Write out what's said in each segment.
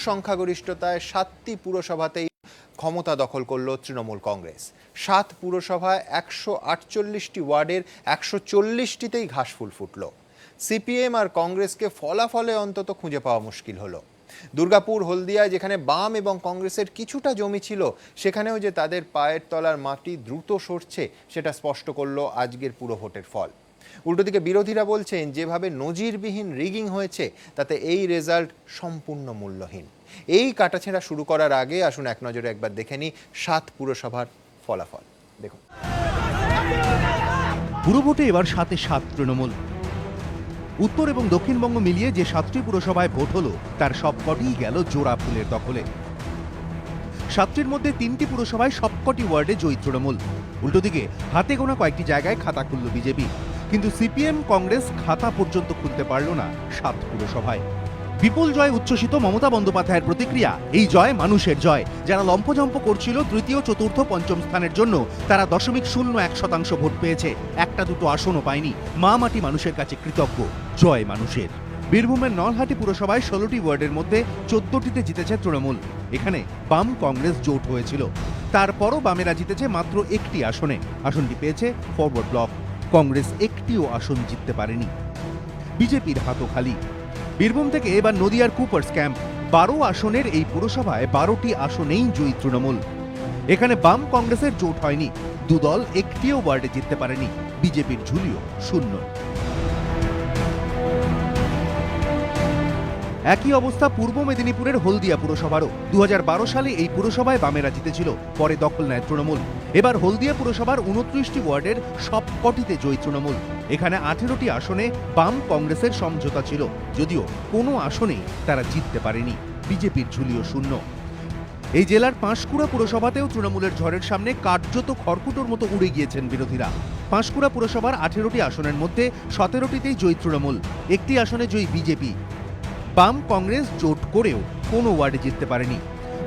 সংখ্যাগরিষ্ঠতায় 7টি পুরসভাতেই ক্ষমতা দখল করল তৃণমূল কংগ্রেস। 7 পুরসভায় 148টি ওয়ার্ডের 140টিতেই ঘাসফুল ফুটল। সিপিএম আর কংগ্রেসকে ফলাফলে অন্তত খুঁজে পাওয়া মুশকিল হলো। দুর্গাপুর, হলদিয়ায় যেখানে বাম এবং কংগ্রেসের কিছুটা জমি ছিল, সেখানেও যে তাদের পায়ের তলার মাটি দ্রুত সরছে সেটা স্পষ্ট করলো আজকের পুরো ভোটের ফল। উল্টো দিকে বিরোধীরা বলছেন যেভাবে নজিরবিহীন রিগিং হয়েছে তাতে এই রেজাল্ট সম্পূর্ণ মূল্যহীন। এই কাটাছেঁড়া শুরু করার আগে আসুন এক নজরে একবার দেখে নিই 7 পুরসভার ফলাফল। দেখুন, পুরো ভোটে এবার 7-এ 7 তৃণমূল। উত্তর এবং দক্ষিণবঙ্গ মিলিয়ে যে 7টি পুরসভায় ভোট হলো তার সবকটিই গেল জোড়া ফুলের দখলে। 7টির মধ্যে 3টি পুরসভায় সবকটি ওয়ার্ডে জয়ী তৃণমূল। উল্টো দিকে হাতে গোনা কয়েকটি জায়গায় খাতা খুলল বিজেপি, কিন্তু সিপিএম কংগ্রেস খাতা পর্যন্ত খুলতে পারল না 7 পুরসভায়। বিপুল জয় উচ্ছ্বসিত মমতা বন্দ্যোপাধ্যায়ের প্রতিক্রিয়া, এই জয় মানুষের জয়। যারা লম্পজম্প করছিল তৃতীয়, চতুর্থ, পঞ্চম স্থানের জন্য, তারা 0.01% ভোট পেয়েছে, একটা দুটো আসনও পায়নি। মা মাটি মানুষের কাছে কৃতজ্ঞ, জয় মানুষের। বীরভূমের নলহাটি পুরসভায় 16টি ওয়ার্ডের মধ্যে 14টিতে জিতেছে তৃণমূল। এখানে বাম কংগ্রেস জোট হয়েছিল, তারপরও বামেরা জিতেছে মাত্র একটি আসনে। আসনটি পেয়েছে ফরওয়ার্ড ব্লক। কংগ্রেস একটিও আসন জিততে পারেনি। বিজেপির হাতও খালি। বীরভূম থেকে এবার নদিয়ার কুপার্স ক্যাম্প, 12 আসনের এই পুরসভায় 12টি আসনেই জয়ী তৃণমূল। এখানে বাম কংগ্রেসের জোট হয়নি, দুদল একটিও ওয়ার্ডে জিততে পারেনি। বিজেপির ঝুলিও শূন্য। একই অবস্থা পূর্ব মেদিনীপুরের হলদিয়া পুরসভারও। 2012 সালে এই পুরসভায় বামেরা জিতেছিল, পরে দখল নেয় তৃণমূল। এবার হলদিয়া পুরসভার 29টি ওয়ার্ডের সবকটিতে জয়ী তৃণমূল। এখানে 18টি আসনে বাম কংগ্রেসের সমঝোতা ছিল, যদিও কোনো আসনেই তারা জিততে পারেনি। বিজেপির ঝুলিও শূন্য। এই জেলার পাঁশকুড়া পুরসভাতেও তৃণমূলের ঝড়ের সামনে কার্যত খড়কুটোর মতো উড়ে গিয়েছেন বিরোধীরা। পাঁশকুড়া পুরসভার 18টি আসনের মধ্যে 17টিতেই জয়ী তৃণমূল, একটি আসনে জয়ী বিজেপি। বাম কংগ্রেস জোট করেও কোনো ওয়ার্ডে জিততে পারেনি।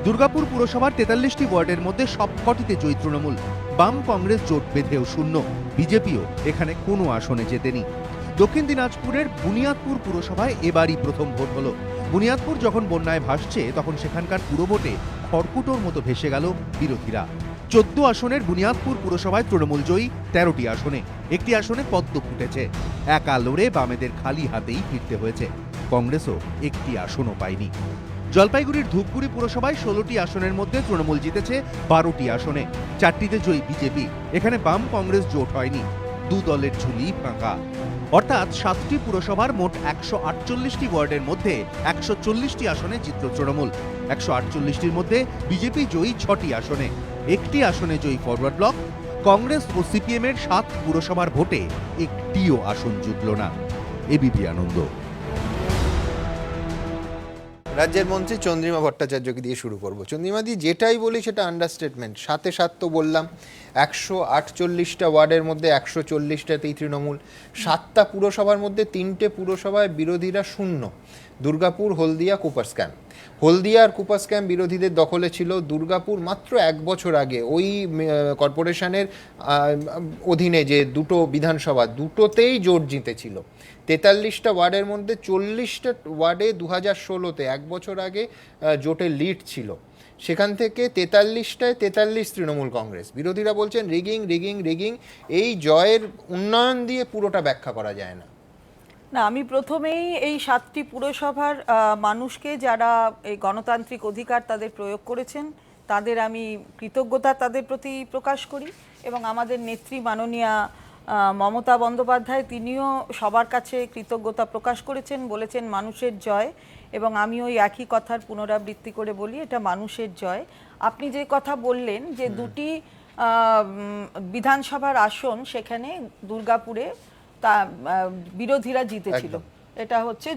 দুর্গাপুর পুরসভার 43টি ওয়ার্ডের মধ্যে সবকটিতে জয়ী তৃণমূল। বাম কংগ্রেস জোট বেঁধেও শূন্য, বিজেপিও এখানে কোনো আসনে জেতেনি। দক্ষিণ দিনাজপুরের বুনিয়াদপুর পুরসভায় এবারই প্রথম ভোট হলো। বুনিয়াদপুর যখন বন্যায় ভাসছে তখন সেখানকার পুরো ভোটে খড়কুটোর মতো ভেসে গেল বিরোধীরা। 14 আসনের বুনিয়াদপুর পুরসভায় তৃণমূল জয়ী 13টি আসনে, একটি আসনে পদ্ম ফুটেছে। একা লড়ে বামেদের খালি হাতেই ফিরতে হয়েছে। কংগ্রেসও একটি আসনও পায়নি। জলপাইগুড়ির ধূপগুড়ি পুরসভায় 16টি আসনের মধ্যে তৃণমূল জিতেছে 12টি আসনে, 4টিতে জয়ী বিজেপি। এখানে বাম কংগ্রেস জোট হয়নি, দু দলের ঝুলি ফাঁকা। অর্থাৎ 7টি পুরসভার মোট 148টি ওয়ার্ডের মধ্যে 140টি আসনে জিতল তৃণমূল। 148টির মধ্যে বিজেপি জয়ী 6টি আসনে, একটি আসনে জয়ী ফরওয়ার্ড ব্লক। কংগ্রেস ও সিপিএম এর 7 পুরসভার ভোটে একটিও আসন জুটল না। এবিপি আনন্দ। রাজ্যের মন্ত্রী চন্দ্রিমা ভট্টাচার্যকে দিয়ে শুরু করব। চন্দ্রিমা দি, যেটাই বলি সেটা আন্ডারস্টেটমেন্ট। 7-এ 7 তো বললাম, 148টা ওয়ার্ডের মধ্যে 140টাতেই তৃণমূল। 7টা পুরসভার মধ্যে 3টে পুরসভায় বিরোধীরা শূন্য, দুর্গাপুর, হলদিয়া, কুপার্স ক্যাম্প। হলদিয়া আর কুপার্স ক্যাম্প বিরোধীদের দখলে ছিল। দুর্গাপুর মাত্র 1 বছর আগে ওই কর্পোরেশনের অধীনে যে দুটো বিধানসভা, দুটোতেই জোট জিতেছিল। 43টা ওয়ার্ডের মধ্যে 40টা ওয়ার্ডে 2016-তে 1 বছর আগে জোটের লিড ছিল। সেখান থেকে 43টায় 43 তৃণমূল কংগ্রেস। বিরোধীরা বলছেন রিগিং রিগিং রিগিং। এই জয়ের উন্নয়ন দিয়ে পুরোটা ব্যাখ্যা করা যায় না। না, আমি প্রথমেই এই 7টি পুরসভার মানুষকে, যারা এই গণতান্ত্রিক অধিকার তাদের প্রয়োগ করেছেন, তাদের আমি কৃতজ্ঞতা তাদের প্রতি প্রকাশ করি। এবং আমাদের নেত্রী মাননীয়া মমতা বন্দ্যোপাধ্যায়, তিনিও সবার কাছে কৃতজ্ঞতা প্রকাশ করেছেন, বলেছেন মানুষের জয়। এবং আমি ওই একই কথার পুনরাবৃত্তি করে বলি, এটা মানুষের জয়। আপনি যে কথা বললেন যে দুটি বিধানসভার আসন, সেখানে দুর্গাপুরে তা বিরোধীরা জিতেছিল। এটা হচ্ছে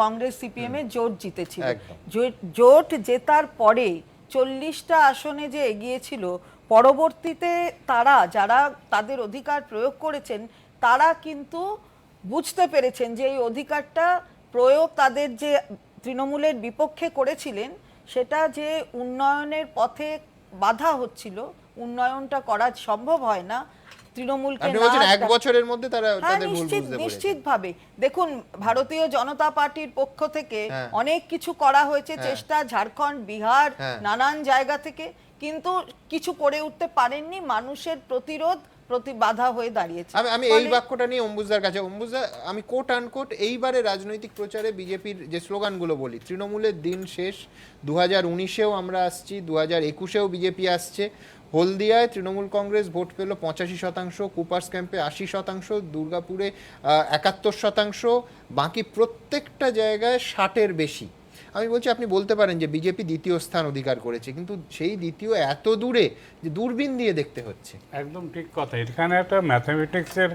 কংগ্রেস সিপিএম এর জোট জিতেছিল। জোট জেতার পরে 40টা আসনে যে এগিয়েছিল, পরবর্তীতে তারা, যারা তাদের অধিকার প্রয়োগ করেছেন, তারা কিন্তু বুঝতে পেরেছেন যে এই অধিকারটা প্রয়োগ তাদের যে তৃণমূলের বিপক্ষে করেছিলেন, সেটা যে উন্নয়নের পথে বাধা হচ্ছিল, উন্নয়নটা করা সম্ভব হয় না, তৃণমূলকে আপনি না বলছেন এক বছরের মধ্যে তারা হ্যাঁ, তাদের ভুল বুঝতে পেরেছে। নিশ্চিতভাবে দেখুন ভারতীয় জনতা পার্টির পক্ষ থেকে হ্যাঁ। অনেক কিছু করা হয়েছে, চেষ্টা ঝাড়খণ্ড, বিহার, হ্যাঁ। নানান জায়গা থেকে, কিন্তু কিছু করে উঠতে পারেননি। মানুষের প্রতিরোধ বাধা হয়ে দাঁড়িয়েছে। আমি এই বাক্যটা নিয়ে অম্বুজদার কাছে, অম্বুজদা আমি কোট আনকোট এইবারে রাজনৈতিক প্রচারে বিজেপির যে স্লোগানগুলো বলি, তৃণমূলের দিন শেষ, 2019-এও আমরা আসছি, 2021-এও বিজেপি আসছে, হলদিয়ায় তৃণমূল কংগ্রেস ভোট পেল 85%, কুপার্স ক্যাম্পে 80%, দুর্গাপুরে 71%, বাকি প্রত্যেকটা জায়গায় 60-এর বেশি। আমি বলছি আপনি বলতে পারেন যে বিজেপি দ্বিতীয় স্থান অধিকার করেছে, কিন্তু সেই দ্বিতীয় এত দূরে যে দূরবীন দিয়ে দেখতে হচ্ছে। একদম ঠিক কথা। এখানে একটা ম্যাথামেটিক্সের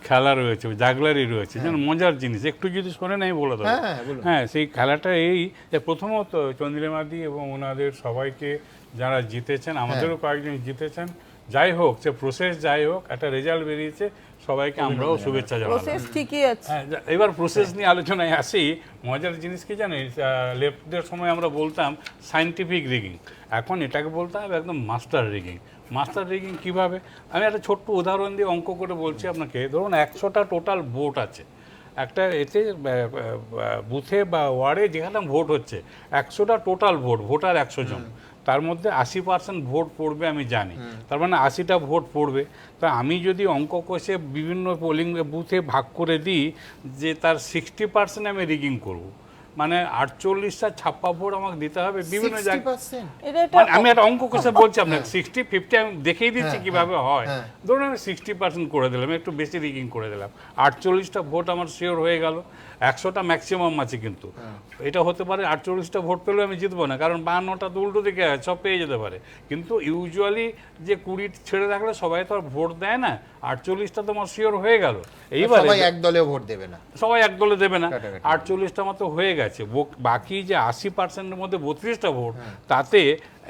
খেলা রয়েছে, জাগলারি রয়েছে, যেন মজার জিনিস। একটু যদি শোনেন আমি বলে দেবো। হ্যাঁ, সেই খেলাটা এই যে প্রথমত চন্দ্রিমাদি এবং ওনাদের সবাইকে যারা জিতেছেন, আমাদেরও কয়েকজন জিতেছেন, যাই হোক সে প্রসেস যাই হোক, একটা রেজাল্ট বেরিয়েছে, সবাইকে আমরাও শুভেচ্ছা জানালাম। প্রসেস ঠিকই আছে। হ্যাঁ, এবার প্রসেস নিয়ে আলোচনায় আসি। মজার জিনিস কি জানিস, লেফটদের সময় আমরা বলতাম সায়েন্টিফিক রিগিং, এখন এটাকে বলতে হবে একদম মাস্টার রিগিং। মাস্টার রিগিং কীভাবে, আমি একটা ছোট্ট উদাহরণ দিয়ে অঙ্ক করে বলছি আপনাকে। ধরুন 100টা টোটাল ভোট আছে একটা এতে বুথে বা ওয়ার্ডে, যেখানে ভোট হচ্ছে 100টা টোটাল ভোট, ভোটার 100 জন, তার মধ্যে 80% ভোট পড়বে আমি জানি, তার মানে 80টা ভোট পড়বে। তা আমি যদি অঙ্ক কষে বিভিন্ন পোলিং বুথে ভাগ করে দিই যে তার 60% আমি রিগিং করব, মানে 48টা ছাপ্পা ভোট আমাকে দিতে হবে বিভিন্ন জায়গায়। আমি একটা অঙ্ক কষে বলছি আপনাকে, 60-50 আমি দেখিয়ে দিচ্ছি কিভাবে হয়। ধরুন আমি 60% করে দিলাম, একটু বেশি রিগিং করে দিলাম, 48টা ভোট আমার শিওর হয়ে গেল। 100টা ম্যাক্সিমাম আছে, কিন্তু এটা হতে পারে 48টা ভোট পেলেও আমি জিতবো না, কারণ 52টা তো উল্টো দিকে সব পেয়ে যেতে পারে। কিন্তু ইউজুয়ালি যে 20 ছেড়ে রাখলে সবাই তো আর ভোট দেয় না, 48টা তোমার শিওর হয়ে গেল। এইবার সবাই এক দলেও ভোট দেবে না, সবাই এক দলে দেবে না, 48টা মতো হয়ে গেছে। বাকি যে 80%-এর মধ্যে 32টা ভোট, তাতে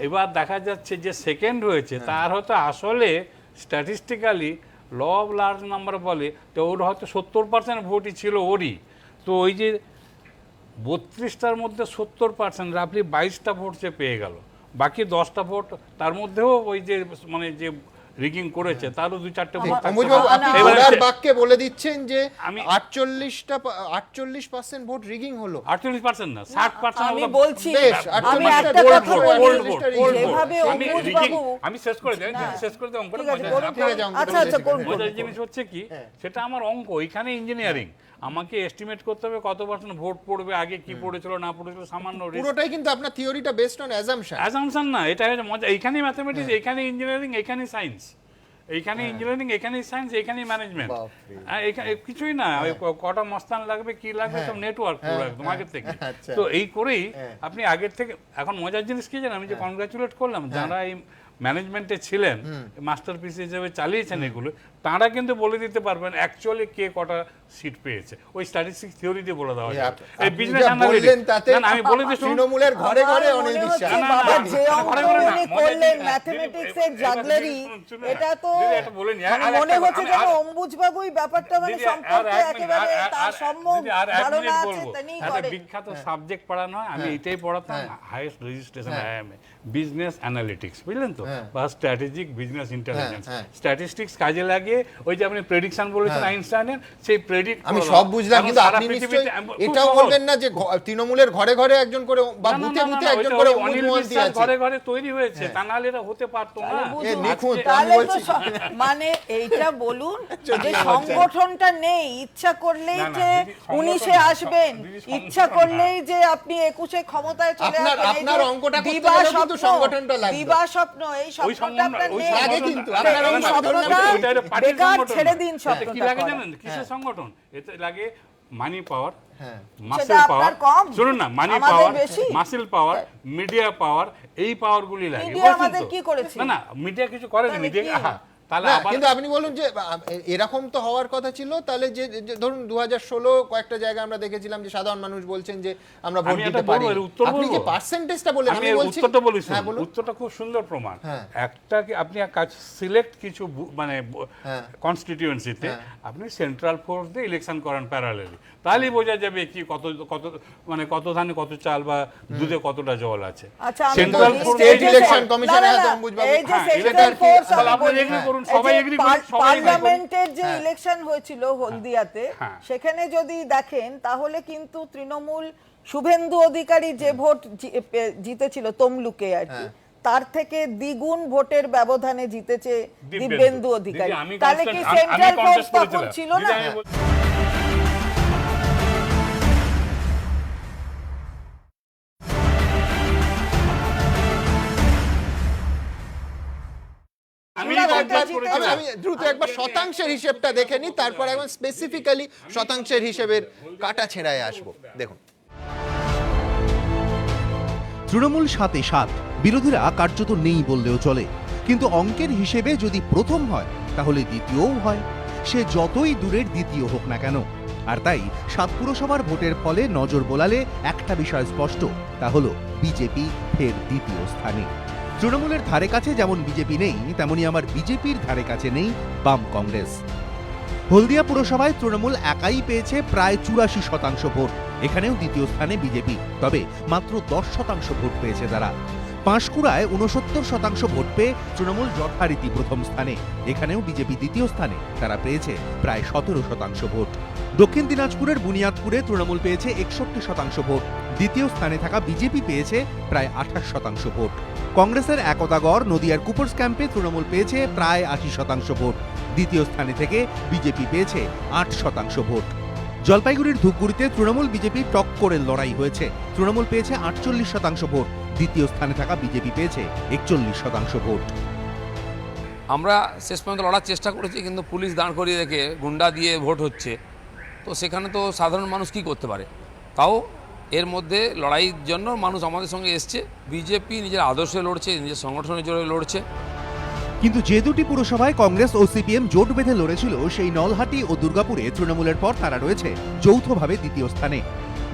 এবার দেখা যাচ্ছে যে সেকেন্ড হয়েছে তার হয়তো আসলে statistically law of large number বলে, তো ওর হয়তো 70% ভোটই ছিল ওরই। তো ওই যে 32টার মধ্যে 70%, রাফলি 22টা ভোট সে পেয়ে গেল। বাকি 10টা ভোট, তার মধ্যেও ওই যে মানে যে রিগিং করেছে তারও 2-4টে ভোট। অম্বুজবাবু আপনি ওনার বাক্যে বলে দিচ্ছেন যে 48% ভোট রিগিং হলো। 48% না, 60%। আমি বলছি, বেশ, আমি 48টা একটা gold কথা vote, বলি, gold vote, gold vote। যেভাবে আমি অম্বুজবাবু আমি শেষ করে দিই, শেষ করে দিই অঙ্কটা। ঠিক আছে, বলুন, আপনারা যে অঙ্কটা আচ্ছা আচ্ছা বলেছেন, করুন, মজার করুন। জিনিস হচ্ছে কি, সেটা আমার অঙ্ক, এখানে ইঞ্জিনিয়ারিং, আমাকে এস্টিমেট করতে হবে কত পার্সেন্ট ভোট পড়বে, আগে কি পড়েছিল না পড়েছিল, সামান্য পুরোটাই কিন্তু আপনার থিওরিটা বেসড অন অ্যাজাম্পশন। অ্যাজাম্পশন না, এটা হচ্ছে মজা। এইখানে ম্যাথমেটিক্স, এইখানে ইঞ্জিনিয়ারিং, এইখানে সায়েন্স, এইখানে ইঞ্জিনিয়ারিং, এখানে সায়েন্স, এইখানে ম্যানেজমেন্ট, কিছুই না। ওই কটা মস্তান লাগবে, কি লাগবে, সব নেটওয়ার্ক পুরো একদম আগের থেকে। তো এই করেই আপনি আগের থেকে, এখন মজার জিনিস কি জানেন, আমি যে কনগ্রাচুলেট করলাম যারা এই ম্যানেজমেন্টে ছিলেন, মাস্টারপিস হিসেবে চালিয়েছেন এগুলো, তারা কিন্তু বলে দিতে পারবেন অ্যাকচুয়ালি কে কটা সিট পেয়েছে। ওই স্ট্যাটিস্টিক্স থিওরি দিয়ে বলে দেওয়া যায়। এই বিজনেস অ্যানালিটিক্স, না আমি বলে দিই, তৃণমূলের ঘরে ঘরে অনেক বিশ্বাস। বাবা যে অঙ্ক উনি করলেন ম্যাথমেটিক্সের জাগলারি, এটা তো মনে হচ্ছে যেন অম্বুজবাবুই ব্যাপারটা মানে সম্পর্কে একেবারে তার সম্যক ধারণা আছে, তিনি করে। বিখ্যাত সাবজেক্ট পড়ানো হয়, আমি এটাই পড়াতাম highest registration IMA, business analytics, বুঝলেন তো, বা স্ট্র্যাটেজিক বিজনেস ইন্টেলিজেন্স। স্ট্যাটিস্টিক্স কাজে লাগিয়ে ওই যে আপনি প্রেডিকশন বলেছেন আইনস্টাইনের, সেই প্রেডিক্ট আমি সব বুঝলাম, কিন্তু আপনি নিশ্চয়ই এটাও বলবেন না যে তৃণমূলের ঘরে ঘরে একজন করে বা বুথে বুথে একজন করে অম্বুজমন্ত্রী আছে, ঘরে ঘরে তৈরি হয়েছে, তা নাহলে এটা হতে পারতো না। তাহলে তো মানে এইটা বলুন যে সংগঠনটা নেই, ইচ্ছা করলেই যে 19-এ আসবেন, ইচ্ছা করলেই যে আপনি 21-এ ক্ষমতায় চলে আসবেন, আপনার অঙ্কটা করতে গেলে কিন্তু সংগঠনটা লাগবে। দিবা স্বপ্ন, এই স্বপ্নটা আপনার নেই। আগে কিন্তু আপনার এই স্বপ্নটা বেকার, ছেড়ে দিন স্বপ্নটা। কি লাগে জানেন, কিসের সংগঠন? এতে লাগে মানি পাওয়ার, মাসেল সেটা পাওয়ার, আপনার কম, শুনুন না, মানি আমাদের পাওয়ার, বেশি। মাসেল পাওয়ার, মিডিয়া পাওয়ার, এই পাওয়ারগুলি লাগে। মিডিয়া আমাদের কি করেছে? না না, মিডিয়া কিছু করেনি, মিডিয়া তাহলে না, আবার কিন্তু আপনি বলুন যে এরকম তো হওয়ার কথা ছিল, তাহলে যে ধরুন 2016 কয়েকটা জায়গায় আমরা দেখেছিলাম যে সাধারণ মানুষ বলছেন যে আমরা ভোট দিতে পারি। আপনি যে পার্সেন্টেজটা বলেন, আমি বলছি উত্তরটা বলি, হ্যাঁ বলুন। উত্তরটা খুব সুন্দর প্রমাণ। একটা আপনি সিলেক্ট কিছু মানে কনস্টিটিউয়েন্সিতে আপনি সেন্ট্রাল ফোর্স দিয়ে ইলেকশন করান প্যারালালি, তাহলেই বোঝা যাবে কি কত কত মানে কত ধানে কত চাল বা দুধে কতটা জল আছে। আচ্ছা, আমি সেন্ট্রাল বলি, স্টেট এই যে- ইলেকশন কমিশনে না, না, হয়তো না, অম্বুজবাবু এই যে হ্যাঁ, central এটা কি- force তাহলে আমি আপনারা বলি, agree করুন, এই সবাই যে agree করুন, সবাই agree করুন। পার্লামেন্টের যে হ্যাঁ। ইলেকশন হয়েছিল হলদিয়াতে, হ্যাঁ। সেখানে যদি দেখেন তাহলে কিন্তু তৃণমূল শুভেন্দু অধিকারী যে ভোট জিতেছিল তমলুকে আর কি, তার থেকে দ্বিগুণ ভোটের ব্যবধানে জিতেছে দিব্যেন্দু অধিকারী। দিদি, আমি তাহলে কি constant- সেন্ট্রাল আমি ফোর্স contest তখন করেছিলাম। ছিল দিদি, না? আমি বল- আমি আমরা contest ভোটটা করেছিলাম। আমি দ্রুত একবার শতাংশের হিসেবটা দেখে নিই, তারপর একবার স্পেসিফিক্যালি শতাংশের হিসেবের কাটা ছেঁড়ায় আসবো। দেখুন, তৃণমূল 7-এ 7, বিরোধীরা কার্যত নেই বললেও চলে। কিন্তু অঙ্কের হিসেবে যদি প্রথম হয় তাহলে দ্বিতীয়ও হয়, সে যতই দূরের দ্বিতীয় হোক না কেন। আর তাই 7 পুরসভার ভোটের ফলে নজর বোলালে একটা বিষয় স্পষ্ট, তা হলো বিজেপি ফের দ্বিতীয় স্থানে। তৃণমূলের ধারে কাছে যেমন বিজেপি নেই, তেমনি আমার বিজেপির ধারে কাছে নেই বাম কংগ্রেস। হলদিয়া পুরসভায় তৃণমূল একাই পেয়েছে প্রায় 84% ভোট। এখানেও দ্বিতীয় স্থানে বিজেপি, তবে মাত্র 10% ভোট পেয়েছে তারা। পাঁশকুড়ায় 69% ভোট পেয়ে তৃণমূল যথারীতি প্রথম স্থানে। এখানেও বিজেপি দ্বিতীয় স্থানে, তারা পেয়েছে প্রায় 17% ভোট। দক্ষিণ দিনাজপুরের বুনিয়াদপুরে তৃণমূল পেয়েছে 61% ভোট। দ্বিতীয় স্থানে থাকা বিজেপি পেয়েছে প্রায় 28% ভোট। কংগ্রেসের একতাগড় নদিয়ার কুপার্স ক্যাম্পে তৃণমূল পেয়েছে প্রায় 80% ভোট। দ্বিতীয় স্থানে থেকে বিজেপি পেয়েছে 8% ভোট। জলপাইগুড়ির ধূপগুড়িতে তৃণমূল বিজেপি টক্করের লড়াই হয়েছে। তৃণমূল পেয়েছে 48% ভোট। দ্বিতীয় স্থানে থাকা বিজেপি পেয়েছে 41% ভোট। আমরা শেষ পর্যন্ত লড়ার চেষ্টা করেছি, কিন্তু পুলিশ দাঁড় করিয়ে রেখে গুন্ডা দিয়ে ভোট হচ্ছে, তো সেখানে তো সাধারণ মানুষ কি করতে পারে। তাও এর মধ্যে লড়াইয়ের জন্য মানুষ আমাদের সঙ্গে এসছে। বিজেপি নিজের আদর্শে লড়ছে, নিজের সংগঠনের জন্য লড়ছে। কিন্তু যে দুটি পুরসভায় কংগ্রেস ও সিপিএম জোট বেঁধে লড়েছিল, সেই নলহাটি ও দুর্গাপুরে তৃণমূলের পর তারা রয়েছে যৌথভাবে দ্বিতীয় স্থানে।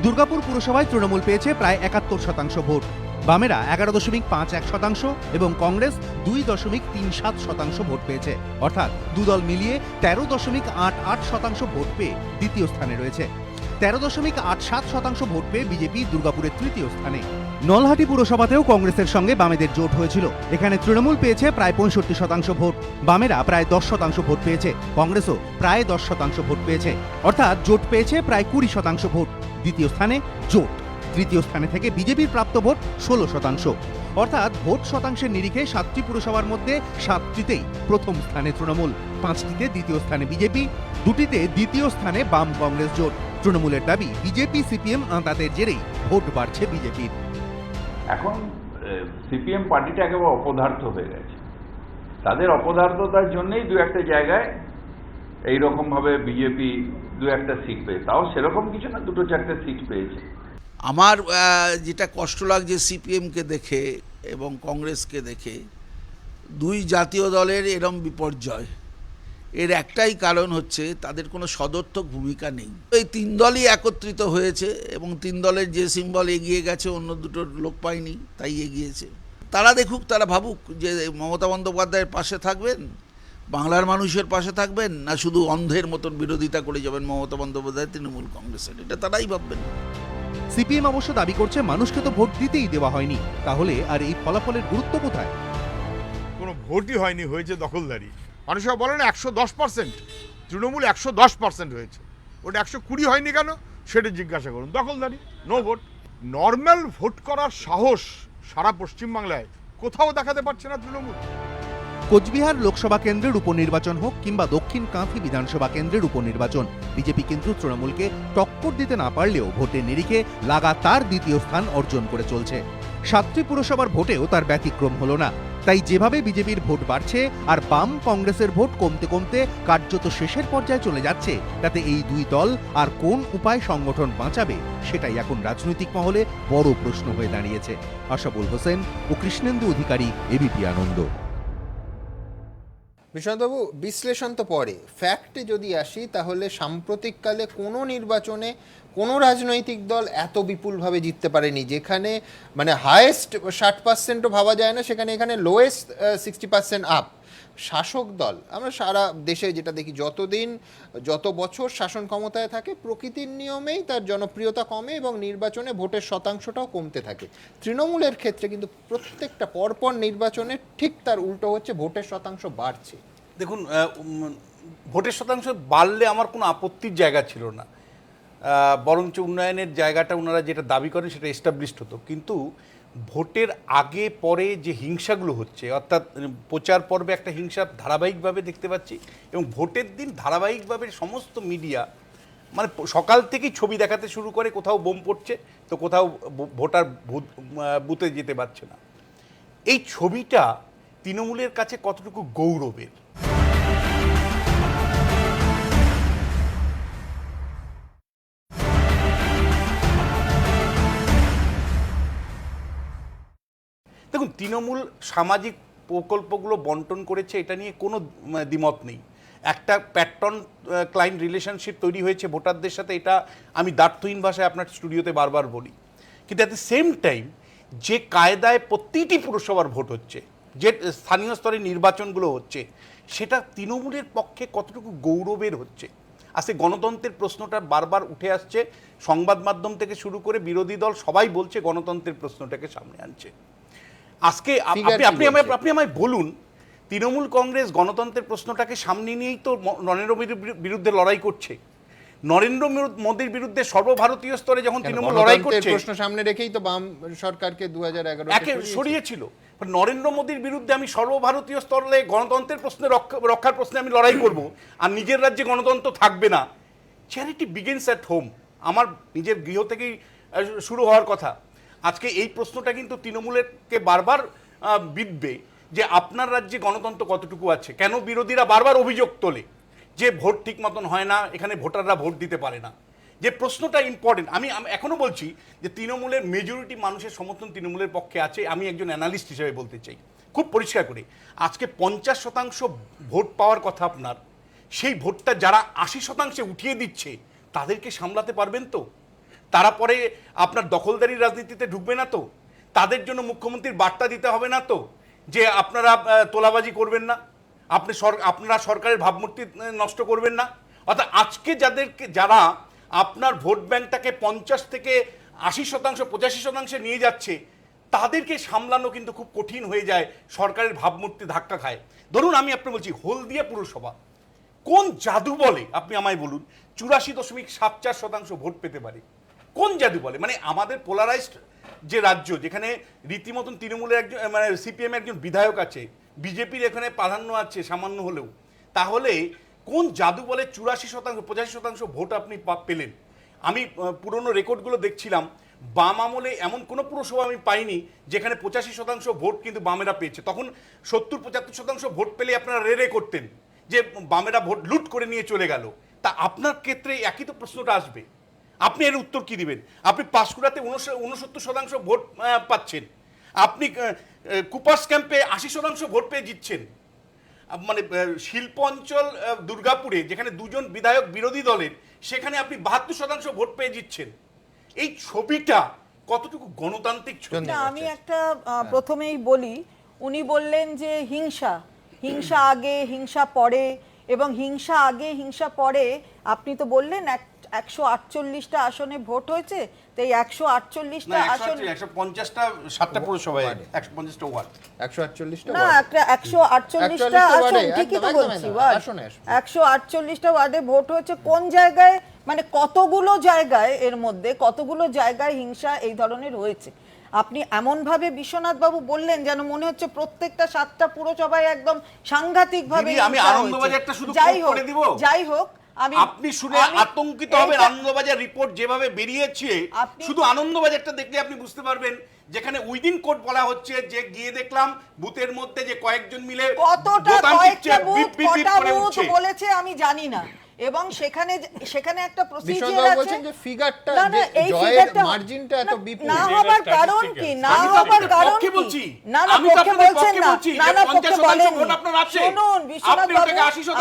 দুর্গাপুর পুরসভায় তৃণমূল পেয়েছে প্রায় 71% ভোট। বামেরা 11.51% এবং কংগ্রেস 2.37% ভোট পেয়েছে। অর্থাৎ দুদল মিলিয়ে 13.88% ভোট পেয়ে দ্বিতীয় স্থানে রয়েছে। 13.87% ভোট পেয়ে বিজেপি দুর্গাপুরের তৃতীয় স্থানে। নলহাটি পুরসভাতেও কংগ্রেসের সঙ্গে বামেদের জোট হয়েছিল। এখানে তৃণমূল পেয়েছে প্রায় 65% ভোট। বামেরা প্রায় 10% ভোট পেয়েছে। কংগ্রেসও প্রায় 10% ভোট পেয়েছে। অর্থাৎ জোট পেয়েছে প্রায় 20% ভোট। দ্বিতীয় স্থানে জোট। তৃতীয় স্থানে থেকে বিজেপির প্রাপ্ত ভোট 16%। অর্থাৎ ভোট শতাংশের নিরিখে 7টি পুরসভার মধ্যে 7টিতেই প্রথম স্থানে তৃণমূল, 5টিতে দ্বিতীয় স্থানে বিজেপি, 2টিতে দ্বিতীয় স্থানে বাম কংগ্রেস জোট। তৃণমূলের দাবি, বিজেপি সিপিএম আঁতাতের জেরেই ভোট বাড়ছে বিজেপির। এখন সিপিএম পার্টিটা একেবারে অপদার্থ হয়ে গেছে। তাদের অপদার্থতার জন্যই দু একটা জায়গায় এইরকমভাবে বিজেপি দু একটা সিট পেয়েছে, তাও সেরকম কিছু না, 2-4টে সিট পেয়েছে। আমার যেটা কষ্ট লাগছে সিপিএমকে দেখে এবং কংগ্রেসকে দেখে, দুই জাতীয় দলের এরম বিপর্যয়, এর একটাই কারণ হচ্ছে তাদের কোনো সদর্থক ভূমিকা নেই। এই তিন দলই একত্রিত হয়েছে এবং তিন দলের যে সিম্বল এগিয়ে গেছে, অন্য দুটোর লোক পায়নি, তাই এগিয়েছে। তারা দেখুক, তারা ভাবুক যে মমতা বন্দ্যোপাধ্যায়ের পাশে থাকবেন, বাংলার মানুষের পাশে থাকবেন, না শুধু অন্ধের মতন বিরোধিতা করে যাবেন মমতা বন্দ্যোপাধ্যায় তৃণমূল কংগ্রেসের, এটা তারাই ভাববেন। সিপিএম অবশ্য দাবি করছে মানুষকে তো ভোট দিতেই দেওয়া হয়নি, তাহলে আর এই ফলাফলের গুরুত্ব কোথায়? কোনো ভোটই হয়নি, হয়েছে দখলদারি। মানুষরা বলেন 110%, তৃণমূল 110% হয়েছে, ওটা 120 হয়নি কেন সেটা জিজ্ঞাসা করুন। দখলদারি, নো ভোট। নর্মাল ভোট করার সাহস সারা পশ্চিমবাংলায় কোথাও দেখাতে পারছে না তৃণমূল। কোচবিহার লোকসভা কেন্দ্রের উপনির্বাচন হোক কিংবা দক্ষিণ কাঁথি বিধানসভা কেন্দ্রের উপনির্বাচন, বিজেপি কিন্তু তৃণমূলকে টক্কর দিতে না পারলেও ভোটের নিরিখে লাগাতার দ্বিতীয় স্থান অর্জন করে চলছে। 7টি পুরসভার ভোটেও তার ব্যতিক্রম হলো না। তাই যেভাবে বিজেপির ভোট বাড়ছে আর বাম কংগ্রেসের ভোট কমতে কমতে কার্যত শেষের পর্যায়ে চলে যাচ্ছে, তাতে এই দুই দল আর কোন উপায় সংগঠন বাঁচাবে, সেটাই এখন রাজনৈতিক মহলে বড় প্রশ্ন হয়ে দাঁড়িয়েছে। আশাবুল হোসেন ও কৃষ্ণেন্দু অধিকারী, এবিপি আনন্দ। বিশ্বনাথবাবু, বিশ্লেষণ তো পরে, ফ্যাক্টে যদি আসি তাহলে সাম্প্রতিককালে কোনো নির্বাচনে কোনো রাজনৈতিক দল এত বিপুলভাবে জিততে পারেনি। যেখানে মানে হায়েস্ট 60%ও ভাবা যায় না, সেখানে এখানে লোয়েস্ট 60% আপ। শাসক দল, আমরা সারা দেশে যেটা দেখি, যত বছর শাসন ক্ষমতায় থাকে প্রকৃতির নিয়মেই তার জনপ্রিয়তা কমে এবং নির্বাচনে ভোটের শতাংশটাও কমতে থাকে। তৃণমূলের ক্ষেত্রে কিন্তু প্রত্যেকটা পরপর নির্বাচনে ঠিক তার উল্টো হচ্ছে, ভোটের শতাংশ বাড়ছে। দেখুন, ভোটের শতাংশ বাড়লে আমার কোনো আপত্তির জায়গা ছিল না, বরঞ্চ উন্নয়নের জায়গাটা ওনারা যেটা দাবি করেন সেটা এস্টাবলিশড হতো। কিন্তু ভোটের আগে পরে যে হিংসাগুলো হচ্ছে, অর্থাৎ প্রচার পর্বে একটা হিংসা ধারাবাহিকভাবে দেখতে পাচ্ছি, এবং ভোটের দিন ধারাবাহিকভাবে সমস্ত মিডিয়া মানে সকাল থেকেই ছবি দেখাতে শুরু করে, কোথাও বোম পড়ছে তো কোথাও ভোটার বুথে যেতে পারছে না। এই ছবিটা তৃণমূলের কাছে কতটুকু গৌরবের? দেখুন, তৃণমূল সামাজিক প্রকল্পগুলো বন্টন করেছে, এটা নিয়ে কোনো দ্বিমত নেই। একটা প্যাটার্ন ক্লায়েন্ট রিলেশনশিপ তৈরি হয়েছে ভোটারদের সাথে, এটা আমি দ্ব্যর্থহীন ভাষায় আপনার স্টুডিওতে বারবার বলি। কিন্তু অ্যাট দ্য সেম টাইম যে কায়দায় প্রতিটি পুরসভার ভোট হচ্ছে, যে স্থানীয় স্তরে নির্বাচনগুলো হচ্ছে, সেটা তৃণমূলের পক্ষে কতটুকু গৌরবের হচ্ছে। আজকে গণতন্ত্রের প্রশ্নটা বারবার উঠে আসছে, সংবাদ মাধ্যম থেকে শুরু করে বিরোধী দল সবাই বলছে গণতন্ত্রের প্রশ্নটাকে সামনে আনছে। আজকে আপনি আমায় বলুন, তৃণমূল কংগ্রেস গণতন্ত্রের প্রশ্নটাকে সামনে নিয়েই তো নরেন্দ্র মোদীর বিরুদ্ধে লড়াই করছে। নরেন্দ্র মোদীর বিরুদ্ধে সর্বভারতীয় স্তরে যখন তৃণমূল লড়াই করছে, প্রশ্ন সামনে রেখেই তো বাম সরকারকে 2011 সরিয়েছিল। নরেন্দ্র মোদীর বিরুদ্ধে আমি সর্বভারতীয় স্তরে গণতন্ত্রের প্রশ্নে রক্ষার প্রশ্নে আমি লড়াই করব, আর নিজের রাজ্যে গণতন্ত্র থাকবে না। চ্যারিটি বিগিনস অ্যাট হোম, আমার নিজের গৃহ থেকেই শুরু হওয়ার কথা। আজকে এই প্রশ্নটা কিন্তু তৃণমূলেরকে বারবার বিঁধবে যে আপনার রাজ্যে গণতন্ত্র কতটুকু আছে। কেন বিরোধীরা বারবার অভিযোগ তোলে যে ভোট ঠিক মতন হয় না, এখানে ভোটাররা ভোট দিতে পারে না। যে প্রশ্নটা ইম্পর্টেন্ট, আমি এখনও বলছি যে তৃণমূলের মেজরিটি মানুষের সমর্থন তৃণমূলের পক্ষে আছে। আমি একজন অ্যানালিস্ট হিসেবে বলতে চাই খুব পরিষ্কার করে, আজকে 50% ভোট পাওয়ার কথা আপনার, সেই ভোটটা যারা 80% উঠিয়ে দিচ্ছে তাদেরকে সামলাতে পারবেন তো? তারা পরে আপনার দখলদারি রাজনীতিতে ঢুকবে না তো? তাদের জন্য মুখ্যমন্ত্রীর বার্তা দিতে হবে না তো যে আপনারা তোলাবাজি করবেন না, আপনারা সরকারের ভাবমূর্তি নষ্ট করবেন না? অর্থাৎ আজকে যারা আপনার ভোট ব্যাংকটাকে 50 থেকে 80%, 85% নিয়ে যাচ্ছে, তাদেরকে সামলানো কিন্তু খুব কঠিন হয়ে যায়, সরকারের ভাবমূর্তি ধাক্কা খায়। ধরুন আমি আপনাকে বলছি, হলদিয়া পুরসভা কোন জাদু বলে আপনি আমায় বলুন 84.74% ভোট পেতে পারে? কোন জাদু বলে? মানে আমাদের পোলারাইজড যে রাজ্য, যেখানে রীতিমতন তৃণমূলের একজন মানে সিপিএম একজন বিধায়ক আছে, বিজেপির এখানে প্রাধান্য আছে সামান্য হলেও, তাহলে কোন জাদু বলে 84%, 85% ভোট আপনি পেলেন? আমি পুরনো রেকর্ডগুলো দেখছিলাম, বাম আমলে এমন কোনো পুরসভা আমি পাইনি যেখানে 85% ভোট কিন্তু বামেরা পেয়েছে। তখন 70-75% ভোট পেলে আপনারা রেরে করতেন যে বামেরা ভোট লুট করে নিয়ে চলে গেল। তা আপনার ক্ষেত্রে একই তো প্রশ্নটা আসবে, আপনি এর উত্তর কি দিবেন? আপনি পাঁশকুড়াতে 69% ভোট পাচ্ছেন, আপনি কুপাস ক্যাম্পে 80% ভোট পেয়ে জিতছেন, মানে শিল্প অঞ্চল দুর্গাপুরে যেখানে দুজন বিধায়ক বিরোধী দলের, সেখানে আপনি 72% ভোট পেয়ে জিতছেন। এই ছবিটা কতটুকু গণতান্ত্রিক ছবি? আমি একটা প্রথমেই বলি, উনি বললেন যে হিংসা আগে হিংসা পরে, এবং হিংসা আগে হিংসা পরে আপনি তো বললেন 148টা আসনে ভোট হয়েছে, তো এই 148টা আসন 150টা 7টা পুরসভায় 150টা ওয়ার্ড, 148টা না, একটা 148টা আসন, ঠিকই তো বলছি, 148টা ওয়ার্ডে ভোট হয়েছে। কোন জায়গায়, মানে কতগুলো জায়গায়, এর মধ্যে কতগুলো জায়গায় হিংসা এই ধরনের হয়েছে? আপনি এমনভাবে বিশ্বনাথ বাবু বললেন যেন মনে হচ্ছে প্রত্যেকটা 7টা পুরসভায় একদম সাংঘাতিকভাবে। আমি আনন্দবাজারটা শুধু করে দিব, যাই হোক, আপনি শুনে আতঙ্কিত হবেন। আনন্দবাজার রিপোর্ট যেভাবে বেরিয়েছে, শুধু আনন্দবাজারটা দেখলে আপনি বুঝতে পারবেন, যেখানে উইদিন কোড বলা হচ্ছে যে গিয়ে দেখলাম বুথের মধ্যে যে কয়েকজন মিলে কতটা বলেছে আমি জানি না, এবং সেখানে একটা প্রসিজার আছে যে ফিগারটা, না এই জয়ের মার্জিনটা এত বিপুল না হবার কারণ কি? না হবার কারণ কি? না পক্ষে বলছেন না, না পক্ষে বলেন না। শুনুন বিশ্বনাথ বাবু,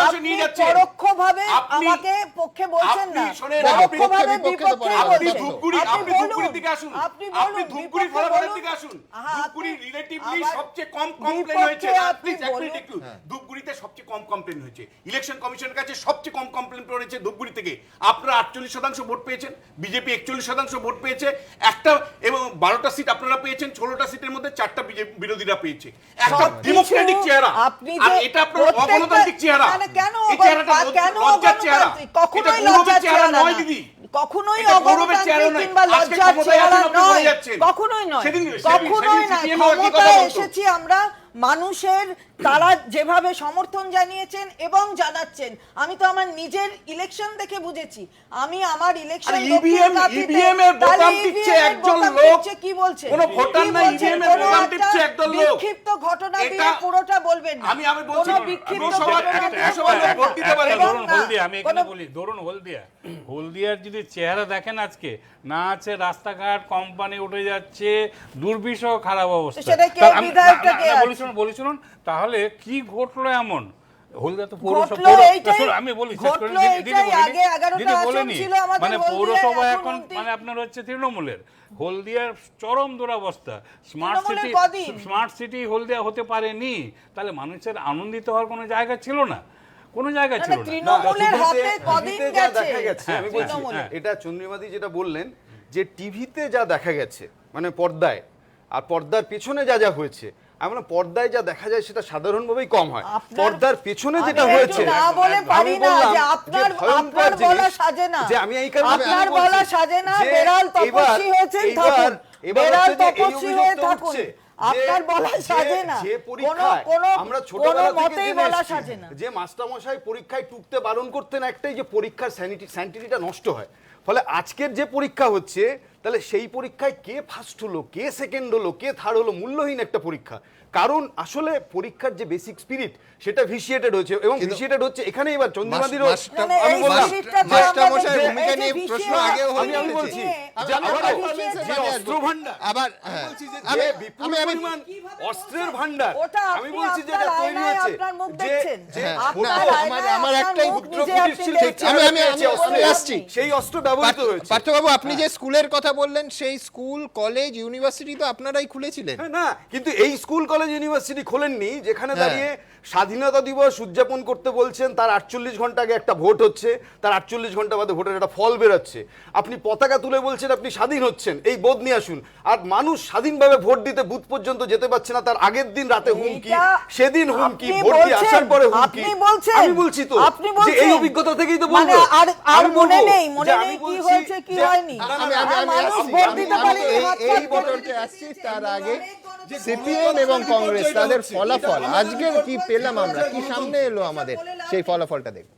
আপনি পরোক্ষভাবে আমাকে পক্ষে বলছেন না, পরোক্ষভাবে বিপক্ষে বলছেন। আপনি ধূপগুড়ির দিকে আসুন, আপনি ধূপগুড়ির ফলাফলের দিকে আসুন। ধূপগুড়ি রিলেটিভলি সবচেয়ে কম কমপ্লেইন হয়েছে, প্লিজ একটু ধূপগুড়ি ধূপগুড়িতে সবচেয়ে কম কমপ্লেন হয়েছে, ইলেকশন কমিশনের কাছে সবচেয়ে কম কমপ্লেন পড়েছে ধূপগুড়ি থেকে। আপনারা 48% ভোট পেয়েছেন, বিজেপি 41% ভোট পেয়েছে, একটা এবং 12টা সিট আপনারা পেয়েছেন, 16টা সিটের মধ্যে 4টা বিরোধীরা পেয়েছে। একটা ডেমোক্রেটিক চেহারা, আপনি আর যে এটা আপনার অগণতান্ত্রিক চেহারা। কেন এই চেহারাটা লজ্জার চেহারা, কখনোই এটা গৌরবের চেহারা লজ্জার নয় দিদি, কখনোই এটা গৌরবের চেহারা অগণতান্ত্রিক নয়। কিংবা আজকে লজ্জার ক্ষমতায় চেহারা আছেন, আপনি বলে নয়, যাচ্ছেন। কখনোই নয়, সেদিন কখনোই না। CPM ও একই কথা ক্ষমতায় বলতো। এসেছি আমরা, মানুষের তারা যেভাবে সমর্থন জানিয়েছেন এবং জানাচ্ছেন, আমি তো আমার নিজের ইলেকশন দেখে বুঝেছি। আমি আমার ইলেকশন আরে EVM এর বোতাম টিপছে একজন লোক, কি বলছেন? কোনো ভোটার না, EVM এর বোতাম টিপছে একদল লোক। বিক্ষিপ্ত ঘটনা দিয়ে এটা- পুরোটা বলবেন না। আমি বলছি, কোনো বিক্ষিপ্ত লোকসভা ঘটনা দিয়ে লোকসভা বলবেন ভোট না। দিতে পারে না। এবং ধরুন না, হলদিয়া, আমি এখানে কোনো- বলি, ধরুন হলদিয়ার যদি চেহারা দেখেন আজকে, না আছে রাস্তাঘাট, কোম্পানি উঠে যাচ্ছে, দুর্বিষহ খারাপ অবস্থা। সেটা কে তা আমি- বিধায়কটা না, কে না, আছে? বলি শুনুন, তাহলে কি ঘটলো এমন? হলদিয়া তো ঘটলো এইটাই, আমি বলি শেষ করে ঘটলো দিদি এইটাই, বলিনি, আগে 11টা দিদি আসন বলেনি, ছিল আমাদের মানে হলদিয়ায়, পৌরসভা এখন এখন 29 মানে আপনার হচ্ছে তৃণমূলের। হলদিয়ার চরম দুরবস্থা, তৃণমূলের কদিন? স্মার্ট সিটি হলদিয়া হতে পারেনি, তাহলে মানুষের আনন্দিত হওয়ার কোনো জায়গা ছিল না, কোনো জায়গা ছিল না। তৃণমূলের হাতে কদিন টিভিতে যা গেছে? দেখা গেছে, আমি বলছি, তৃণমূলের। এটা চন্দ্রিমাদি যেটা বললেন যে টিভিতে যা দেখা গেছে মানে পর্দায়, আর পর্দার পেছনে যা যা হয়েছে, আমরা পর্দায় যা দেখা যায় সেটা সাধারণভাবেই কম হয়। আপনার- পর্দার পেছনে যেটা আমি হয়েছে, একটু না বলে আমি পারি না বললাম যে যে আপনার ভয়ঙ্কর বলা জিনিস, সাজে না, যে আমি এই কারণে আপনার বলছি বলা সাজে না, যে বেড়াল তপস্বী এবার- হয়েছেন এবার- থাকুন, এবার বেড়াল হচ্ছে যে এই তপস্বী হয়ে অভিযোগটা থাকুন, উঠছে আপনার বলা সাজে না, যে পরীক্ষায় আমরা কোনো ছোটবেলা থেকে মতেই জেনে বলা এসেছি, সাজে না। যে মাস্টারমশাই পরীক্ষায় টুকতে বারণ করতেন একটাই, যে পরীক্ষার স্যানিটিটা নষ্ট হয়। ফলে আজকের যে পরীক্ষা হচ্ছে, তাহলে সেই পরীক্ষায় কে ফার্স্ট হলো, কে সেকেন্ড হলো, কে থার্ড হলো, মূল্যহীন একটা পরীক্ষা। কারণ আসলে পরীক্ষার যে বেসিক স্পিরিট সেটা ভিসিয়েটেড হয়েছে, এবং ভিসিয়েটেড হচ্ছে এখানে। এবার চন্দ্রিমাদিরও আমি বললাম মাস্টারমশাইয়ের ভূমিকা নিয়ে প্রশ্ন আগেও আমি বলছি যে অস্ত্র ভান্ডার, আবার অস্ত্রের ভান্ডার, ওটা আমি আপনি বলছি যেটা আপনার তৈরি আয়নায় হয়েছে, আপনার মুখ যে দেখছেন। আপনার আয়নায় আমার আপনার একটাই মুখ পুত্র নিজে কুটির আপনি শিল্পের দেখছেন। আমি আসছি। সেই অস্ত্র ব্যবহৃত হয়েছে। পার্থবাবু, আপনি যে স্কুলের কথা বললেন, সেই স্কুল, কলেজ, ইউনিভার্সিটি তো আপনারাই খুলেছিলেন। হ্যাঁ, না, কিন্তু এই স্কুল কলেজ ইউনিভার্সিটি খোলেননি যেখানে দাঁড়িয়ে স্বাধীনতা দিবস উদযাপন করতে বলছেন, তার 48 ঘন্টা আগে একটা ভোট হচ্ছে, তার 48 ঘন্টা বাদে ভোটের একটা ফল বেরোচ্ছে, আপনি পতাকা তুলে বলছেন আপনি স্বাধীন হচ্ছেন, এই বোধ নিয়ে আসুন। আর মানুষ স্বাধীনভাবে ভোট দিতে বুথ পর্যন্ত যেতে পারছে না, তার আগের দিন রাতে হুমকি, সেদিন হুমকি, আপনি ভোট দিয়ে আসার পরে হুমকি। আপনি বলছেন, আমি বলছি তো আপনি যে এই বলছেন। অভিজ্ঞতা থেকেই তো মানে বলবো। আর আমি মনে বলবো নেই, যে আমি কি বলছি হয়েছে কি যে- হয়নি। আমি মানুষ আসছি, ভোট আমি দিতে পারেনি, হাত এই পাত বদলতে আসছি। তার আগে সিপিএম এবং কংগ্রেস তাদের ফলাফল আজকে কি পেলাম আমরা, কি সামনে এলো আমাদের, সেই ফলাফলটা দেখব।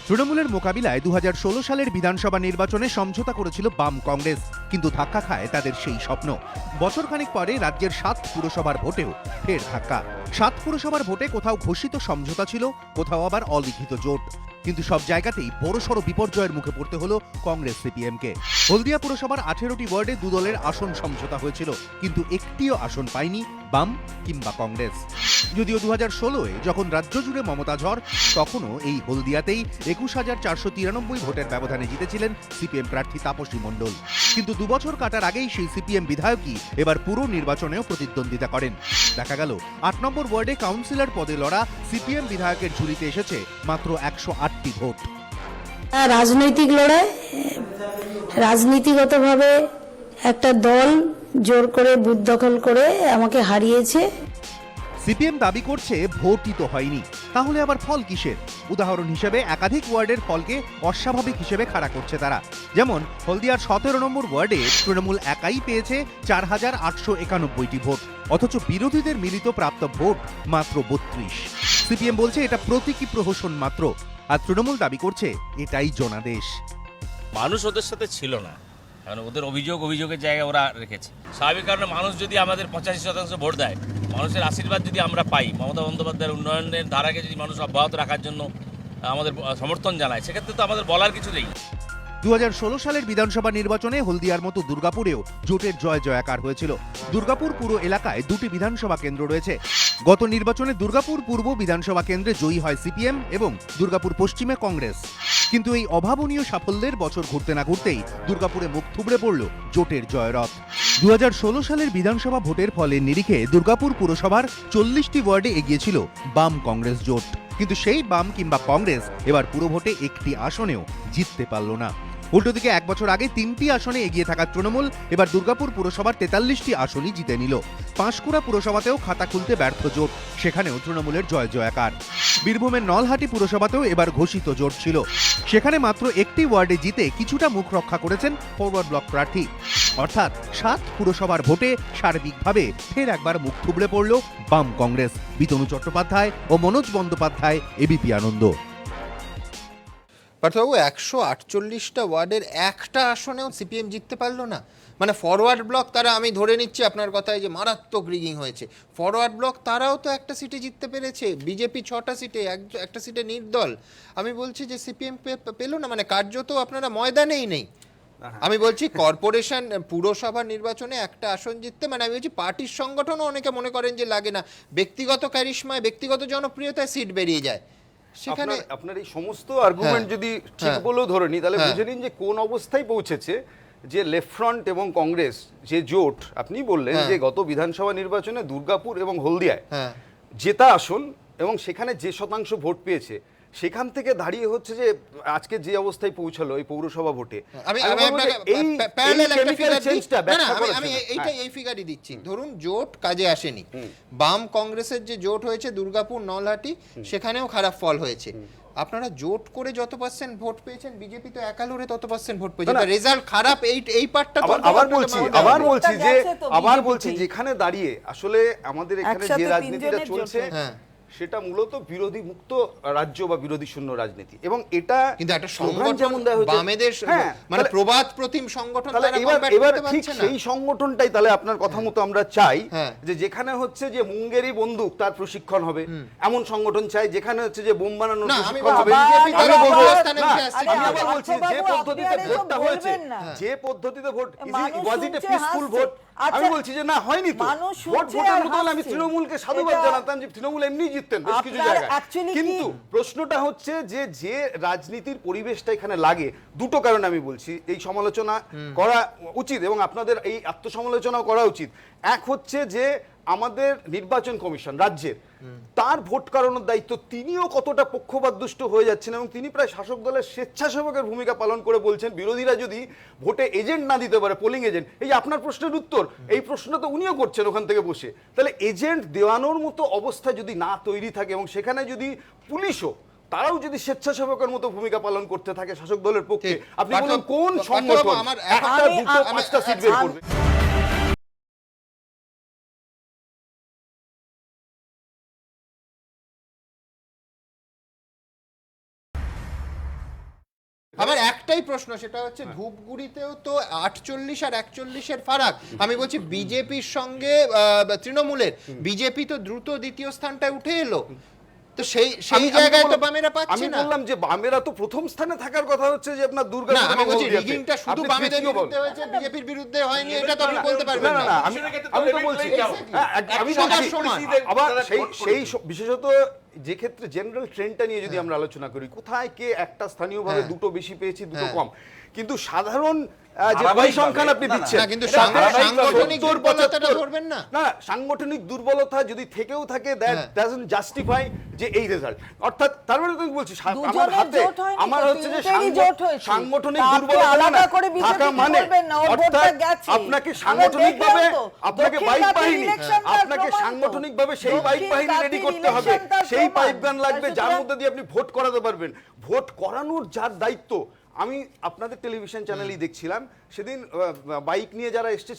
তৃণমূলের মোকাবিলায় 2016 সালের বিধানসভা নির্বাচনে সমঝোতা করেছিল বাম কংগ্রেস, কিন্তু ধাক্কা খায় তাদের সেই স্বপ্ন। বছরখানেক পরে রাজ্যের 7 পুরসভার ভোটেও ফের ধাক্কা। 7 পুরসভার ভোটে কোথাও ঘোষিত সমঝোতা ছিল, কোথাও আবার অলিখিত জোট, কিন্তু সব জায়গাতেই বড়সড় বিপর্যয়ের মুখে পড়তে হলো কংগ্রেস সিপিএমকে। হলদিয়া পুরসভার 18টি ওয়ার্ডে দুদলের আসন সমঝোতা হয়েছিল, কিন্তু একটিও আসন পায়নি বাম কিংবা কংগ্রেস। যদিও 2016-এ যখন রাজ্য জুড়ে মমতা ঝড়, তখনও এই হলদিয়াতেই 21,493 ভোটের ব্যবধানে জিতেছিলেন সিপিএম প্রার্থী তাপসী মণ্ডল। কিন্তু 2 বছর কাটার আগেই সেই সিপিএম বিধায়কই এবার পুরো নির্বাচনেও প্রতিদ্বন্দ্বিতা করেন। দেখা গেল 8 নম্বর ওয়ার্ডে কাউন্সিলর পদে লড়া সিপিএম বিধায়কের ঝুলিতে এসেছে মাত্র 108টি ভোট। রাজনৈতিক লড়াই, রাজনীতিগতভাবে একটা দল জোর করে বুথ দখল করে আমাকে হারিয়েছে। সিপিএম দাবি করছে ভোটই তো হয়নি, তাহলে আবার ফল কিসের? উদাহরণ হিসেবে একাধিক ওয়ার্ডের ফলকে অস্বাভাবিক হিসেবে খাড়া করছে তারা। যেমন হলদিয়ার 17 নম্বর ওয়ার্ডে তৃণমূল একাই পেয়েছে 4,891টি ভোট, অথচ বিরোধীদের মিলিত প্রাপ্ত ভোট মাত্র 32। সিপিএম বলছে এটা প্রতীকী প্রহসন মাত্র, আর তৃণমূল দাবি করছে এটাই জনাদেশ। মানুষ ওদের সাথে ছিল না, কারণ ওদের অভিযোগের জায়গায় ওরা রেখেছে। স্বাভাবিক কারণে মানুষ যদি আমাদের 85% ভোট দেয়, মানুষের আশীর্বাদ যদি আমরা পাই, মমতা বন্দ্যোপাধ্যায়ের উন্নয়নের ধারাকে যদি মানুষ অব্যাহত রাখার জন্য আমাদের সমর্থন জানায়, সেক্ষেত্রে তো আমাদের বলার কিছু নেই। 2016 সালের বিধানসভা নির্বাচনে হলদিয়ার মতো দুর্গাপুরেও জোটের জয় জয়াকার হয়েছিল। দুর্গাপুর পুরো এলাকায় 2টি বিধানসভা কেন্দ্র রয়েছে। গত নির্বাচনে দুর্গাপুর পূর্ব বিধানসভা কেন্দ্রে জয়ী হয় সিপিএম এবং দুর্গাপুর পশ্চিমে কংগ্রেস। কিন্তু এই অভাবনীয় সাফল্যের বছর ঘুরতে না ঘুরতেই দুর্গাপুরে মুখ থুবড়ে পড়ল জোটের জয়রথ। 2016 সালের বিধানসভা ভোটের ফলে নিরিখে দুর্গাপুর পুরসভার 40টি ওয়ার্ডে এগিয়েছিল বাম কংগ্রেস জোট, কিন্তু সেই বাম কিংবা কংগ্রেস এবার পুরো ভোটে একটি আসনেও জিততে পারল না। উল্টো দিকে 1 বছর আগে 3টি আসনে এগিয়ে থাকা তৃণমূল এবার দুর্গাপুর পুরসভার 43টি আসনই জিতে নিল। পাঁশকুড়া পুরসভাতেও খাতা খুলতে ব্যর্থ জোট, সেখানেও তৃণমূলের জয় জয়াকার। বীরভূমের নলহাটি পুরসভাতেও এবার ঘোষিত জোট ছিল, সেখানে মাত্র একটি ওয়ার্ডে জিতে কিছুটা মুখ রক্ষা করেছেন ফরওয়ার্ড ব্লক প্রার্থী। অর্থাৎ 7 পুরসভার ভোটে সার্বিকভাবে ফের একবার মুখ থুবড়ে পড়ল বাম কংগ্রেস। বিতনু চট্টোপাধ্যায় ও মনোজ বন্দ্যোপাধ্যায়, এবিপি আনন্দ। পার্থবাবু, 148টা ওয়ার্ডের একটা আসনেও সিপিএম জিততে পারলো না। মানে ফরওয়ার্ড ব্লক তারা, আমি ধরে নিচ্ছি আপনার কথায় যে মারাত্মক রিগিং হয়েছে, ফরওয়ার্ড ব্লক তারাও তো একটা সিটে জিততে পেরেছে, বিজেপি 6টা সিটে, একটা সিটে নির্দল। আমি বলছি যে সিপিএম পেলো না, মানে কার্যত আপনারা ময়দানেই নেই। আমি বলছি কর্পোরেশন পুরসভা নির্বাচনে একটা আসন জিততে, মানে আমি বলছি পার্টির সংগঠনও অনেকে মনে করেন যে লাগে না, ব্যক্তিগত ক্যারিশমায় ব্যক্তিগত জনপ্রিয়তায় সিট বেরিয়ে যায়। সেখানে আপনার এই সমস্ত আর্গুমেন্ট যদি ঠিক বলেও ধরে নিই, তাহলে বুঝে নিন যে কোন অবস্থায় পৌঁছেছে যে লেফট ফ্রন্ট এবং কংগ্রেস যে জোট আপনি বললেন যে গত বিধানসভা নির্বাচনে দুর্গাপুর এবং হলদিয়ায় জেতা আসন এবং সেখানে যে শতাংশ ভোট পেয়েছে, সেখান থেকে দাঁড়িয়ে হচ্ছে যে আজকে যে অবস্থায় পৌঁছালো এই পৌরসভা ভোটে। এই ফিগারই দিচ্ছি। ধরুন জোট কাজে আসেনি, বাম কংগ্রেসের যে জোট হয়েছে দুর্গাপুর নলহাটি, সেখানেও খারাপ ফল হয়েছে। আপনারা জোট করে যত পার্সেন্ট ভোট পেয়েছেন, বিজেপি তো একা লড়ে তত পার্সেন্ট ভোট পেয়েছে, রেজাল্ট খারাপ। এই পার্টটা আবার বলছি যেখানে দাঁড়িয়ে আসলে আমাদের এখানে যে রাজনীতিটা চলছে সেটা মূলত বিরোধী মুক্ত রাজ্য বা বিরোধী শূন্য রাজনীতি, এবং এটা কিন্তু একটা সংগঠন যেমন বামেদের মানে প্রবাদ প্রতিম সংগঠন, এবার ঠিক সেই সংগঠনটাই তাহলে আপনার কথা মতো আমরা চাই যে যেখানে হচ্ছে যে মুঙ্গেরি বন্দুক তার প্রশিক্ষণ হবে এমন সংগঠন চাই, যেখানে হচ্ছে যে বোম বানানোর প্রশিক্ষণ হবে। আমি আবার বলছি যে পদ্ধতিতে ভোটটা হয়েছে, যে পদ্ধতিতে vote, was it a peaceful vote? আমি বলছি যে না, হয়নি তো। ভোট ভোটের মতো আমি তৃণমূলকে সাধুবাদ জানাতাম যে তৃণমূল এমনি জিততেন বেশ কিছু জায়গায়, কিন্তু প্রশ্নটা হচ্ছে যে যে রাজনীতির পরিবেশটা এখানে লাগে, দুটো কারণে আমি বলছি এই সমালোচনা করা উচিত এবং আপনাদের এই আত্মসমালোচনাও করা উচিত। এক হচ্ছে যে আমাদের নির্বাচন কমিশন রাজ্যের, তার ভোট কারণের দায়িত্ব, তিনিও কতটা পক্ষপাতদুষ্ট হয়ে যাচ্ছেন এবং তিনি প্রায় শাসক দলের স্বেচ্ছাসেবকের ভূমিকা পালন করে বলছেন বিরোধীরা যদি ভোটে এজেন্ট না দিতে পারে, পোলিং এজেন্ট, এই যে আপনার প্রশ্নের উত্তর, এই প্রশ্নটা তো উনিও করছেন ওখান থেকে বসে, তাহলে এজেন্ট দেওয়ানোর মতো অবস্থা যদি না তৈরি থাকে এবং সেখানে যদি পুলিশও তারাও যদি স্বেচ্ছাসেবকের মতো ভূমিকা পালন করতে থাকে শাসক দলের পক্ষে, আপনি বলুন কোন সংগঠন একটা দুটো পাঁচটা সিট বের করবে? আমার একটাই প্রশ্ন, সেটা হচ্ছে ধূপগুড়িতেও তো 48 আর 41-এর ফারাক। আমি বলছি বিজেপির সঙ্গে তৃণমূলের, বিজেপি তো দ্রুত দ্বিতীয় স্থানটায় উঠে এলো, তো সেই জায়গায় তো বামেরা পাচ্ছে না। আমি বললাম যে বামেরা তো প্রথম স্থানে থাকার কথা হচ্ছে যে আপনার দুর্গাপুর, আমি বলছি রিগিংটা শুধু বামেদের বিরুদ্ধে হয়েছে, বিজেপির বিরুদ্ধে হয়নি, এটা তো আপনি বলতে পারবেন না। আমি তো বলছি আবার সেই বিশেষত যে ক্ষেত্রে জেনারেল ট্রেন্ডটা নিয়ে যদি আমরা আলোচনা করি, কোথায় কে একটা স্থানীয়ভাবে দুটো বেশি পেয়েছি, দুটো কম, কিন্তু সাধারণ যে পরিসংখ্যান আপনি দিচ্ছেন, কিন্তু সাংগঠনিক দুর্বলতাটা ধরবেন না। না, সাংগঠনিক দুর্বলতা যদি থেকেও থাকে, দ্যাট ডাজন্ট জাস্টিফাই যে এই রেজাল্ট। অর্থাৎ তার মানে তুমি বলছি আমার হাতে আমার হচ্ছে যে সাংগঠনিক দুর্বলতা থাকা মানে অর্থাৎ আপনাকে সাংগঠনিকভাবে আপনাকে বাইক বাহিনী, আপনাকে সাংগঠনিকভাবে সেই বাইক বাহিনী রেডি করতে হবে, সেই পাইপ গান লাগবে যার মধ্যে দিয়ে আপনি ভোট করাতে পারবেন। ভোট করানোর যার দায়িত্ব, আমি আপনাদের টেলিভিশন চ্যানেলই দেখছিলাম সেদিন, বাইক নিয়ে যারা এসছে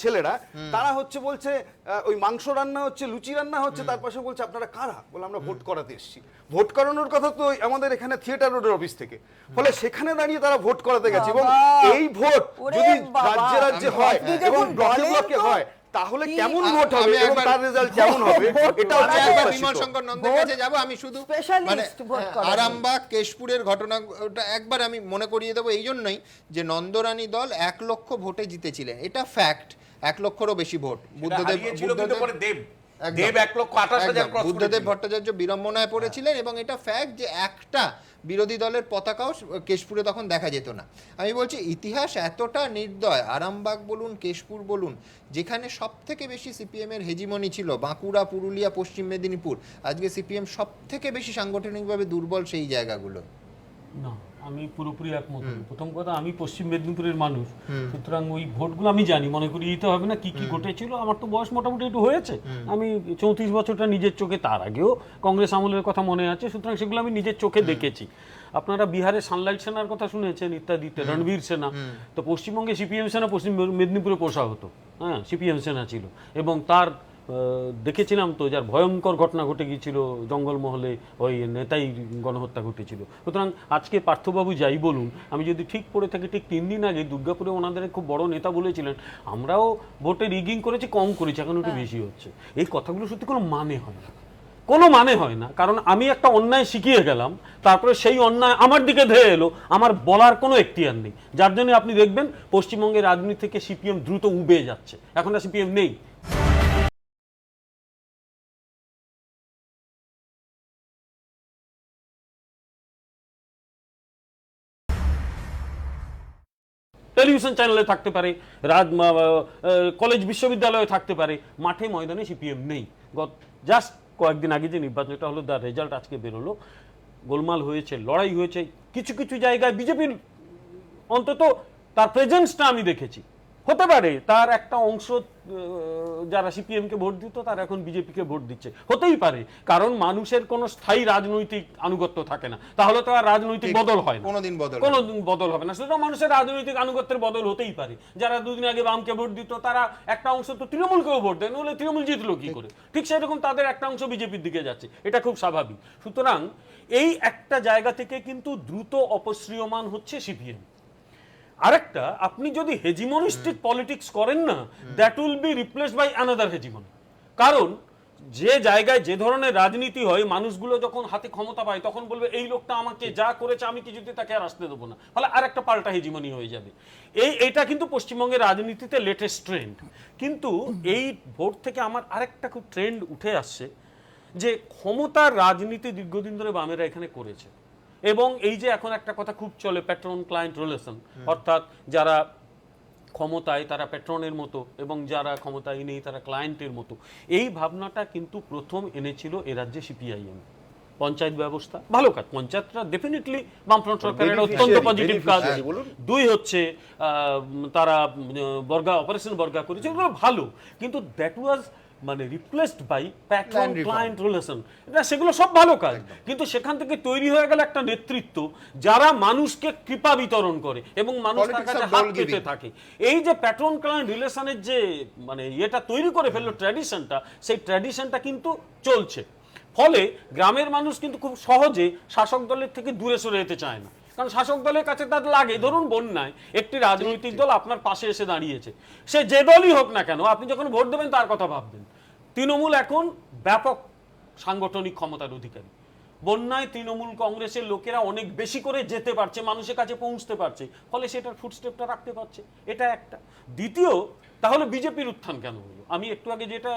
ছেলেরা, তারা হচ্ছে বলছে ওই মাংস রান্না হচ্ছে, লুচি রান্না হচ্ছে, তার পাশে বলছে আপনারা কারা, বলে আমরা ভোট করাতে এসেছি। ভোট করানোর কথা তো আমাদের এখানে থিয়েটার রোডের অফিস থেকে, ফলে সেখানে দাঁড়িয়ে তারা ভোট করাতে গেছে। এবং এই ভোট যদি রাজ্যে রাজ্যে হয় এবং ব্লকে ব্লকে হয়, তাহলে কেমন ভোট হবে এবং তার রেজাল্ট কেমন হবে, এটা হচ্ছে বিমল শঙ্কর নন্দের কাছে যাব। আমি শুধু মানে আরামবাগ কেশপুরের ঘটনাটা একবার আমি মনে করিয়ে দেবো এই জন্যই যে নন্দরানী দল 1 লক্ষ ভোটে জিতেছিলেন, এটা ফ্যাক্ট, 1 লক্ষেরও বেশি ভোট। বুদ্ধদেব একদম। দেব 1,28,000 ক্রস বুদ্ধদেব ভট্টাচার্য বিড়ম্বনায় পড়েছিলেন এবং এটা ফ্যাক্ট যে একটা বিরোধী দলের পতাকাও কেশপুরে তখন দেখা যেত না। আমি বলছি ইতিহাস এতটা নির্দয়, আরামবাগ বলুন কেশপুর বলুন, যেখানে সব থেকে বেশি সিপিএম এর হেজিমনি ছিল, বাঁকুড়া, পুরুলিয়া, পশ্চিম মেদিনীপুর, আজকে সিপিএম সব থেকে বেশি সাংগঠনিকভাবে দুর্বল সেই জায়গাগুলো। না, আমি পুরোপুরি একমত। প্রথম কথা, আমি পশ্চিম মেদিনীপুরের মানুষ, সুতরাং ওই ভোটগুলো আমি জানি, মনে করি দিতে হবে না কি কি ঘটেছিল। আমার তো বয়স মোটামুটি একটু হয়েছে, আমি 34 বছরটা নিজের চোখে, তার আগেও কংগ্রেস আমলের কথা মনে আছে, সুতরাং সেগুলো আমি নিজের চোখে দেখেছি। আপনারা বিহারে সানলাইট সেনার কথা শুনেছেন, ইত্যাদিতে রণবীর সেনা, তো পশ্চিমবঙ্গে সিপিএম সেনা পশ্চিম মেদিনীপুরে পোষা হতো, হ্যাঁ সিপিএম সেনা ছিল, এবং তার দেখেছিলাম তো যার ভয়ঙ্কর ঘটনা ঘটে গিয়েছিল জঙ্গলমহলে, ওই নেতাই গণহত্যা ঘটেছিল। সুতরাং আজকে পার্থবাবু যাই বলুন, আমি যদি ঠিক পড়ে থাকি, ঠিক 3 দিন আগে দুর্গাপুরে ওনাদের খুব বড় নেতা বলেছিলেন আমরাও ভোটে রিগিং করেছি, কম করেছি, এখন একটু বেশি হচ্ছে। এই কথাগুলো সত্যি কোনো মানে হয় না, কোনো মানে হয় না। কারণ আমি একটা অন্যায় শিখিয়ে গেলাম, তারপরে সেই অন্যায় আমার দিকে ধেয়ে এলো, আমার বলার কোনো এখতিয়ার নেই, যার জন্য আপনি দেখবেন পশ্চিমবঙ্গের রাজনীতি থেকে সিপিএম দ্রুত উবে যাচ্ছে। এখন আর সিপিএম নেই। টেলিভিশন চ্যানেলে থাকতে পারে, কলেজ বিশ্ববিদ্যালয়ে থাকতে পারে, মাঠে ময়দানে সিপিএম নেই। জাস্ট কয়েকদিন আগে যে নির্বাচনটা হলো, তার রেজাল্ট আজকে বেরোলো, গোলমাল হয়েছে, লড়াই হয়েছে, কিছু কিছু জায়গায় বিজেপির অন্তত তার প্রেজেন্সটা আমি দেখেছি। হতে পারে তার একটা অংশ যারা সিপিএমকে ভোট দিত তারা এখন বিজেপিকে ভোট দিচ্ছে, হতেই পারে, কারণ মানুষের কোনো স্থায়ী রাজনৈতিক আনুগত্য থাকে না, তাহলে তো আর রাজনৈতিক বদল হয় না, কোনোদিন বদল হবে না। সুতরাং মানুষের রাজনৈতিক আনুগত্যের বদল হতেই পারে। যারা দুদিন আগে বামকে ভোট দিত তারা একটা অংশ তো তৃণমূলকেও ভোট দেয়, নইলে তৃণমূল জিতলো কি করে, ঠিক সেরকম তাদের একটা অংশ বিজেপির দিকে যাচ্ছে, এটা খুব স্বাভাবিক। সুতরাং এই একটা জায়গা থেকে কিন্তু দ্রুত অপসৃয়মান হচ্ছে সিপিএম। আরেকটা, আপনি যদি হেজিমনিস্টিক পলিটিক্স করেন না, that will be replaced by another hegemony. কারণ যে জায়গায় যে ধরনের রাজনীতি হয়, মানুষগুলো যখন হাতে ক্ষমতা পায় তখন বলবে এই লোকটা আমাকে যা করেছে আমি কিছুতে তাকে আর আসতে দেবো না, ফলে আরেকটা পাল্টা হেজিমনি হয়ে যাবে। এইটা কিন্তু পশ্চিমবঙ্গের রাজনীতিতে লেটেস্ট ট্রেন্ড। কিন্তু এই ভোট থেকে আমার আরেকটা খুব ট্রেন্ড উঠে আসছে, যে ক্ষমতার রাজনীতি দীর্ঘদিন ধরে বামেরা এখানে করেছে, এবং এই যে এখন একটা কথা খুব চলে, প্যাট্রন ক্লায়েন্ট রিলেশন, অর্থাৎ যারা ক্ষমতায় তারা প্যাট্রনের মতো এবং যারা ক্ষমতায় নেই তারা ক্লায়েন্টের মতো, এই ভাবনাটা কিন্তু প্রথম এনেছিল এ রাজ্যে সিপিআইএম। পঞ্চায়েত ব্যবস্থা ভালো কাজ, পঞ্চায়েতটা ডেফিনেটলি বামফ্রন্ট সরকারের অত্যন্ত পজিটিভ কাজ। 2 হচ্ছে তারা বর্গা, অপারেশন বর্গা করেছে, এগুলো ভালো, কিন্তু দ্যাট ওয়াজ মানে replaced by patron client relation, এটা সেগুলো সব ভালো কাজ, কিন্তু সেখান থেকে তৈরি হয়ে গেল একটা নেতৃত্ব যারা মানুষকে কৃপা বিতরণ করে এবং মানুষ তার কাছে হাত পেতে থাকে। এই যে প্যাট্রন ক্লায়েন্ট রিলেশনের যে মানে এটা তৈরি করে ফেললো ট্র্যাডিশনটা, সেই ট্র্যাডিশনটা কিন্তু চলছে। ফলে গ্রামের মানুষ কিন্তু খুব সহজে শাসক দলের থেকে দূরে সরে যেতে চায় না, কারণ শাসক দলের কাছে তার লাগে, ধরুন বন্যায় একটি রাজনৈতিক দল আপনার পাশে এসে দাঁড়িয়েছে, সে যে দলই হোক না কেন, আপনি যখন ভোট দেবেন তার কথা ভাববেন। তৃণমূল এখন ব্যাপক সাংগঠনিক ক্ষমতার অধিকারী, বন্যায় তৃণমূল কংগ্রেসের লোকেরা অনেক বেশি করে যেতে পারছে, মানুষের কাছে পৌঁছতে পারছে, ফলে সেটার ফুটস্টেপটা রাখতে পারছে, এটা একটা। দ্বিতীয়, তাহলে বিজেপির উত্থান কেন হলো? আমি একটু আগে যেটা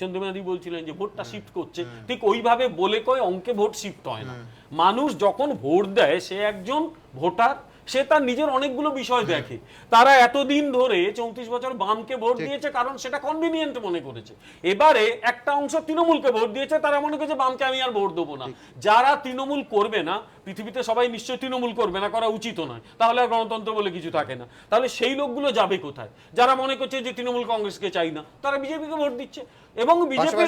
চন্দ্রমাদি বলছিলেন যে ভোটটা শিফট করছে, ঠিক ওইভাবে বলে কয় অঙ্কে ভোট শিফট হয় না। মানুষ যখন ভোট দেয় সে একজন ভোটার, সে তার নিজের অনেকগুলো বিষয় দেখে। তারা এতদিন ধরে 34 বছর বামকে ভোট দিয়েছে কারণ সেটা কনভিনিয়েন্ট মনে করেছে। এবারে একটা অংশ তৃণমূলকে ভোট দিয়েছে, তারা মনে করছে বামকে আমি আর ভোট দেবো না। যারা তৃণমূল করবে না, পৃথিবীতে সবাই নিশ্চয়ই তৃণমূল করবে না, করা উচিত নয়, তাহলে আর গণতন্ত্র বলে কিছু থাকে না। তাহলে সেই লোকগুলো যাবে কোথায়? যারা মনে করছে যে তৃণমূল কংগ্রেসকে চাই না, তারা বিজেপিকে ভোট দিচ্ছে। এবং বিজেপি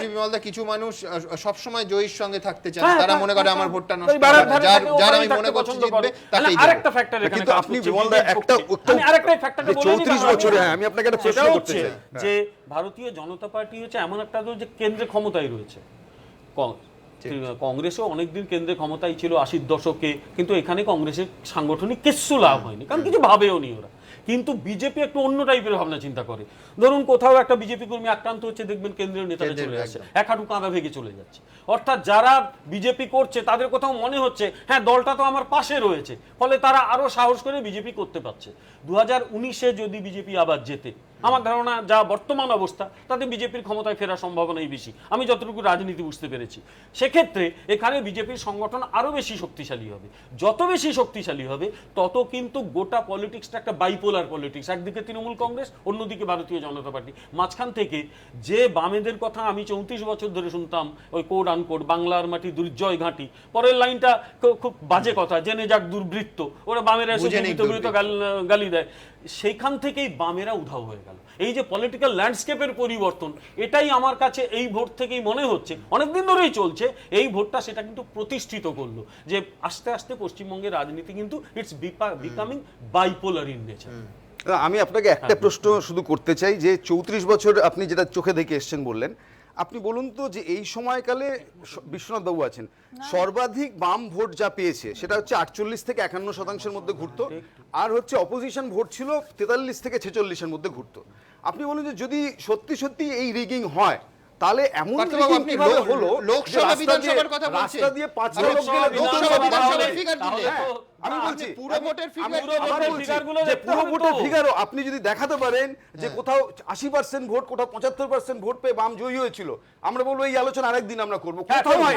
কিছু মানুষ সব সময় জয়ীর সঙ্গে থাকতে চায়, তারা মনে করে আমার ভোটটা নষ্ট হবে, যার আমি মনে করছি জিতবে তাকেই। আরেকটা ফ্যাক্টর এখানে, কিন্তু আপনি বিমলদা একটা আমি আরেকটা ফ্যাক্টরটা বলে দিই, 34 বছরে আমি আপনাকে একটা প্রশ্ন করতে চাই যে ভারতীয় জনতা পার্টি হচ্ছে এমন একটা দল যে কেন্দ্রে ক্ষমতায় রয়েছে। কংগ্রেসও অনেকদিন কেন্দ্রে ক্ষমতায় ছিল 80-র দশকে, কিন্তু এখানে কংগ্রেসের সাংগঠনিক কিছু লাভ হয়নি, কারণ কিছু ভাবেও নি ওরা। কিন্তু বিজেপি একটু অন্য টাইপের ভাবনা চিন্তা করে। ধরুন কোথাও একটা বিজেপি কর্মী আক্রান্ত হচ্ছে, দেখবেন কেন্দ্রীয় নেতারা চলে আসছে, এক হাঁটু কাঁধা ভেঙে চলে যাচ্ছে। অর্থাৎ যারা বিজেপি করছে তাদের কোথাও মনে হচ্ছে হ্যাঁ দলটা তো আমার পাশে রয়েছে, ফলে তারা আরো সাহস করে বিজেপি করতে পারছে। 2019-এ যদি বিজেপি আবার জেতে, আমার ধারণা যা বর্তমান অবস্থা তাতে বিজেপির ক্ষমতায় ফেরার সম্ভাবনাই বেশি, আমি যতটুকু রাজনীতি বুঝতে পেরেছি। সেক্ষেত্রে এখানে বিজেপির সংগঠন আরও বেশি শক্তিশালী হবে। যত বেশি শক্তিশালী হবে তত কিন্তু গোটা পলিটিক্সটা একটা বাইপোলার পলিটিক্স, একদিকে তৃণমূল কংগ্রেস, অন্যদিকে ভারতীয় জনতা পার্টি। মাঝখান থেকে যে বামেদের কথা আমি 34 বছর ধরে শুনতাম, ওই কোড আনকোড বাংলার মাটি দুর্জয় ঘাঁটি, পরের লাইনটা খুব বাজে কথা, জেনে যাক দুর্বৃত্ত, ওরা বামেরা এসে গালি দেয়, সেইখান থেকেই বামেরা উধাও হয়ে গেল। এই যে পলিটিক্যাল ল্যান্ডস্কেপের পরিবর্তন, এটাই আমার কাছে এই ভোট থেকেই মনে হচ্ছে, অনেকদিন ধরেই চলছে, এই ভোটটা সেটা কিন্তু প্রতিষ্ঠিত করলো যে আস্তে আস্তে পশ্চিমবঙ্গের রাজনীতি কিন্তু it's becoming bipolar in nature. আমি আপনাকে একটা প্রশ্ন শুধু করতে চাই, যে 34 বছর আপনি যেটা চোখে দেখে এসছেন বললেন, আপনি বলুন তো যে এই সময়কালে বিশ্বনাথ বাবু আছেন, সর্বাধিক বাম ভোট যা পেয়েছে সেটা হচ্ছে 48 থেকে 51% মধ্যে ঘুরতো, আর হচ্ছে অপোজিশন ভোট ছিল 43 থেকে 46-এর মধ্যে ঘুরতো। আপনি বলুন যে যদি সত্যি সত্যি এই রিগিং হয়, তাহলে এমন রিগিং কিভাবে হলো? লোকসভা বিধানসভার কথা বলছেন, রাস্তা দিয়ে 5 লোক গেলে লোকসভা বিধানসভার ফিগার দিলে আমি বলছি পুরো ভোটের পুরো ভোটের ফিগারও আপনি যদি দেখাতে পারেন যে কোথাও 80% ভোট, কোথাও 75% ভোট পেয়ে বাম জয়ী হয়েছিল, আমরা বলবো এই আলোচনা আরেকদিন আমরা করবো। কোথাও হয়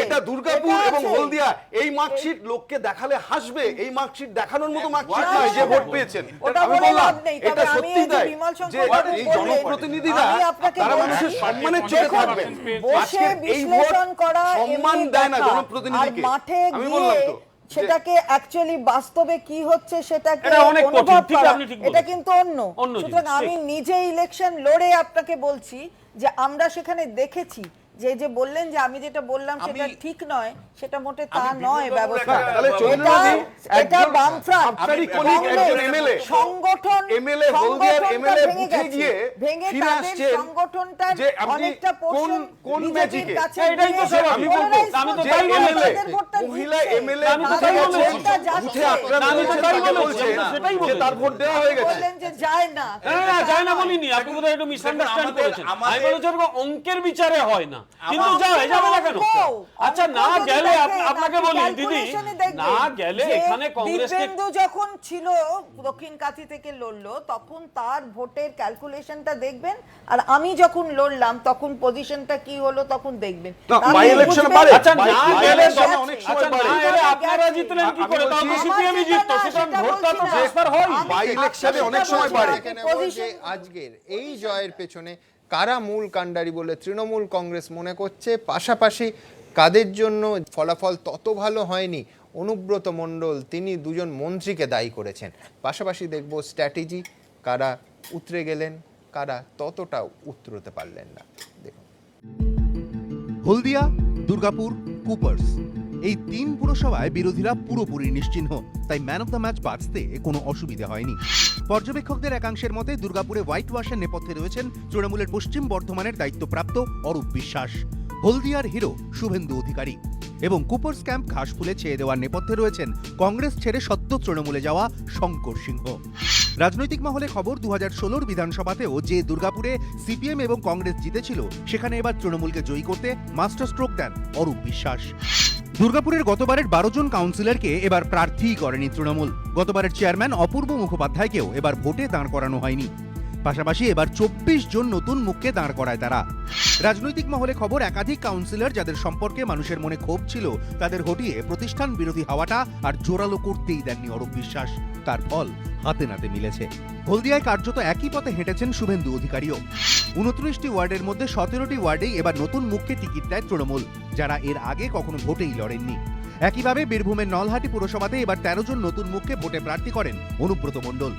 এটা দুর্গাপুর এবং হলদিয়া, এই মার্কশিট লোককে দেখালে হাসবে, এই মার্কশিট দেখানোর মতো মার্কশিট নয় যে ভোট পেয়েছেন। আমি বললাম এটা সত্যি তাই যে এই জনপ্রতিনিধিরা তারা মানুষের সম্মানের চোখে থাকবেন। আজকে এই ভোট সম্মান দেয় না জনপ্রতিনিধিকে। মাঠে আমি বললাম তো সেটাকে অ্যাকচুয়ালি বাস্তবে কি হচ্ছে সেটাকে এটা কিন্তু অন্য। সুতরাং আমি নিজে ইলেকশন লড়ে আপনাকে বলছি যে আমরা সেখানে দেখেছি যে বললেন যে আমি যেটা বললাম সেটা ঠিক নয়, সেটা মোটে তা নয় ব্যবস্থা। এটা বামফ্রন্ট একজন এমএলএ সংগঠন এমএলএ হলদিয়ার এমএলএ বুথে গিয়ে ফিরে আসছে সংগঠনটা অনেকটা কোন ম্যাজিকে এটাই তো সব আমি বলবো। আমি তো তাই বলছি, মহিলা এমএলএ আমি তো তাই বলছি, বুথে আক্রান্ত আমি তো তাই বলছি, সেটাই বলছি, তার ভোট দেওয়া হয়ে গেছে। বললেন যে যায় না, না যায় না বলিনি, আপনি বোধহয় একটু মিসআন্ডারস্ট্যান্ড করেছেন। আমি বলেছি অঙ্কের বিচারে হয় না, কিন্তু যাবে না কেন? আচ্ছা না গেলে আপনাকে বলি দিদি, না গেলে এখানে কংগ্রেসকে যখন ছিল দক্ষিণ কাঁথি থেকে লড়লো তখন তার ভোটের ক্যালকুলেশনটা দেখবেন, আর আমি যখন লড়লাম তখন পজিশনটা কি হলো তখন দেখবেন। বাই ইলেকশন পারে, আচ্ছা না গেলে অনেক সময় পারে, আপনারা জিতলেন কি করে? তাও তো সিপিএমই জিততো, সেটা ভোটটা তো ট্রান্সফার হয়। বাই ইলেকশনে অনেক সময় পারে। আজকের এই জয়ের পেছনে কারা মূল কাণ্ডারি বলে তৃণমূল কংগ্রেস মনে করছে, পাশাপাশি কাদের জন্য ফলাফল তত ভালো হয়নি, অনুব্রত মণ্ডল তিনি দুজন মন্ত্রীকে দায়ী করেছেন। পাশাপাশি দেখব স্ট্র্যাটেজি, কারা উতরে গেলেন, কারা ততটাও উতরতে পারলেন না। দেখুন, হলদিয়া, দুর্গাপুর, কুপার্স, এই 3 পুরসভায় বিরোধীরা পুরোপুরি নিশ্চিহ্ন, তাই ম্যান অফ দ্য ম্যাচ বাঁচতে কোনো অসুবিধা হয়নি। পর্যবেক্ষকদের একাংশের মতে দুর্গাপুরে হোয়াইট ওয়াশের নেপথ্যে রয়েছেন তৃণমূলের পশ্চিম বর্ধমানের দায়িত্বপ্রাপ্ত অরূপ বিশ্বাস, হলদিয়ার হিরো শুভেন্দু অধিকারী, এবং কুপার্স ক্যাম্প ঘাসফুলে ছেয়ে দেওয়ার নেপথ্যে রয়েছেন কংগ্রেস ছেড়ে সদ্য তৃণমূলে যাওয়া শঙ্কর সিংহ। রাজনৈতিক মহলে খবর 2016 বিধানসভাতেও যে দুর্গাপুরে সিপিএম এবং কংগ্রেস জিতেছিল, সেখানে এবার তৃণমূলকে জয়ী করতে মাস্টার স্ট্রোক দেন অরূপ বিশ্বাস। দুর্গাপুরের গতবারের 12 জন কাউন্সিলরকে এবার প্রার্থীই করেনি তৃণমূল। গতবারের চেয়ারম্যান অপূর্ব মুখোপাধ্যায়কেও এবার ভোটে দাঁড় করানো হয়নি। পাশাপাশি এবার 24 জন নতুন মুখকে দাঁড় করায় তারা। রাজনৈতিক মহলে খবর একাধিক কাউন্সিলর যাদের সম্পর্কে মানুষের মনে ক্ষোভ ছিল, তাদের হটিয়ে প্রতিষ্ঠান বিরোধী হাওয়াটা আর জোরালো করতেই দেননি অরূপ বিশ্বাস। তার ফল হাতে নাতে মিলেছে। হলদিয়ায় কার্যত একই পথে হেঁটেছেন শুভেন্দু অধিকারীও। 29টি ওয়ার্ডের মধ্যে 17টি ওয়ার্ডেই এবার নতুন মুখকে টিকিট দেয় তৃণমূল, যারা এর আগে কখনো ভোটেই লড়েননি। একইভাবে বীরভূমের নলহাটি পুরসভাতে এবার 13 জন নতুন মুখকে ভোটে প্রার্থী করেন অনুব্রত মণ্ডল।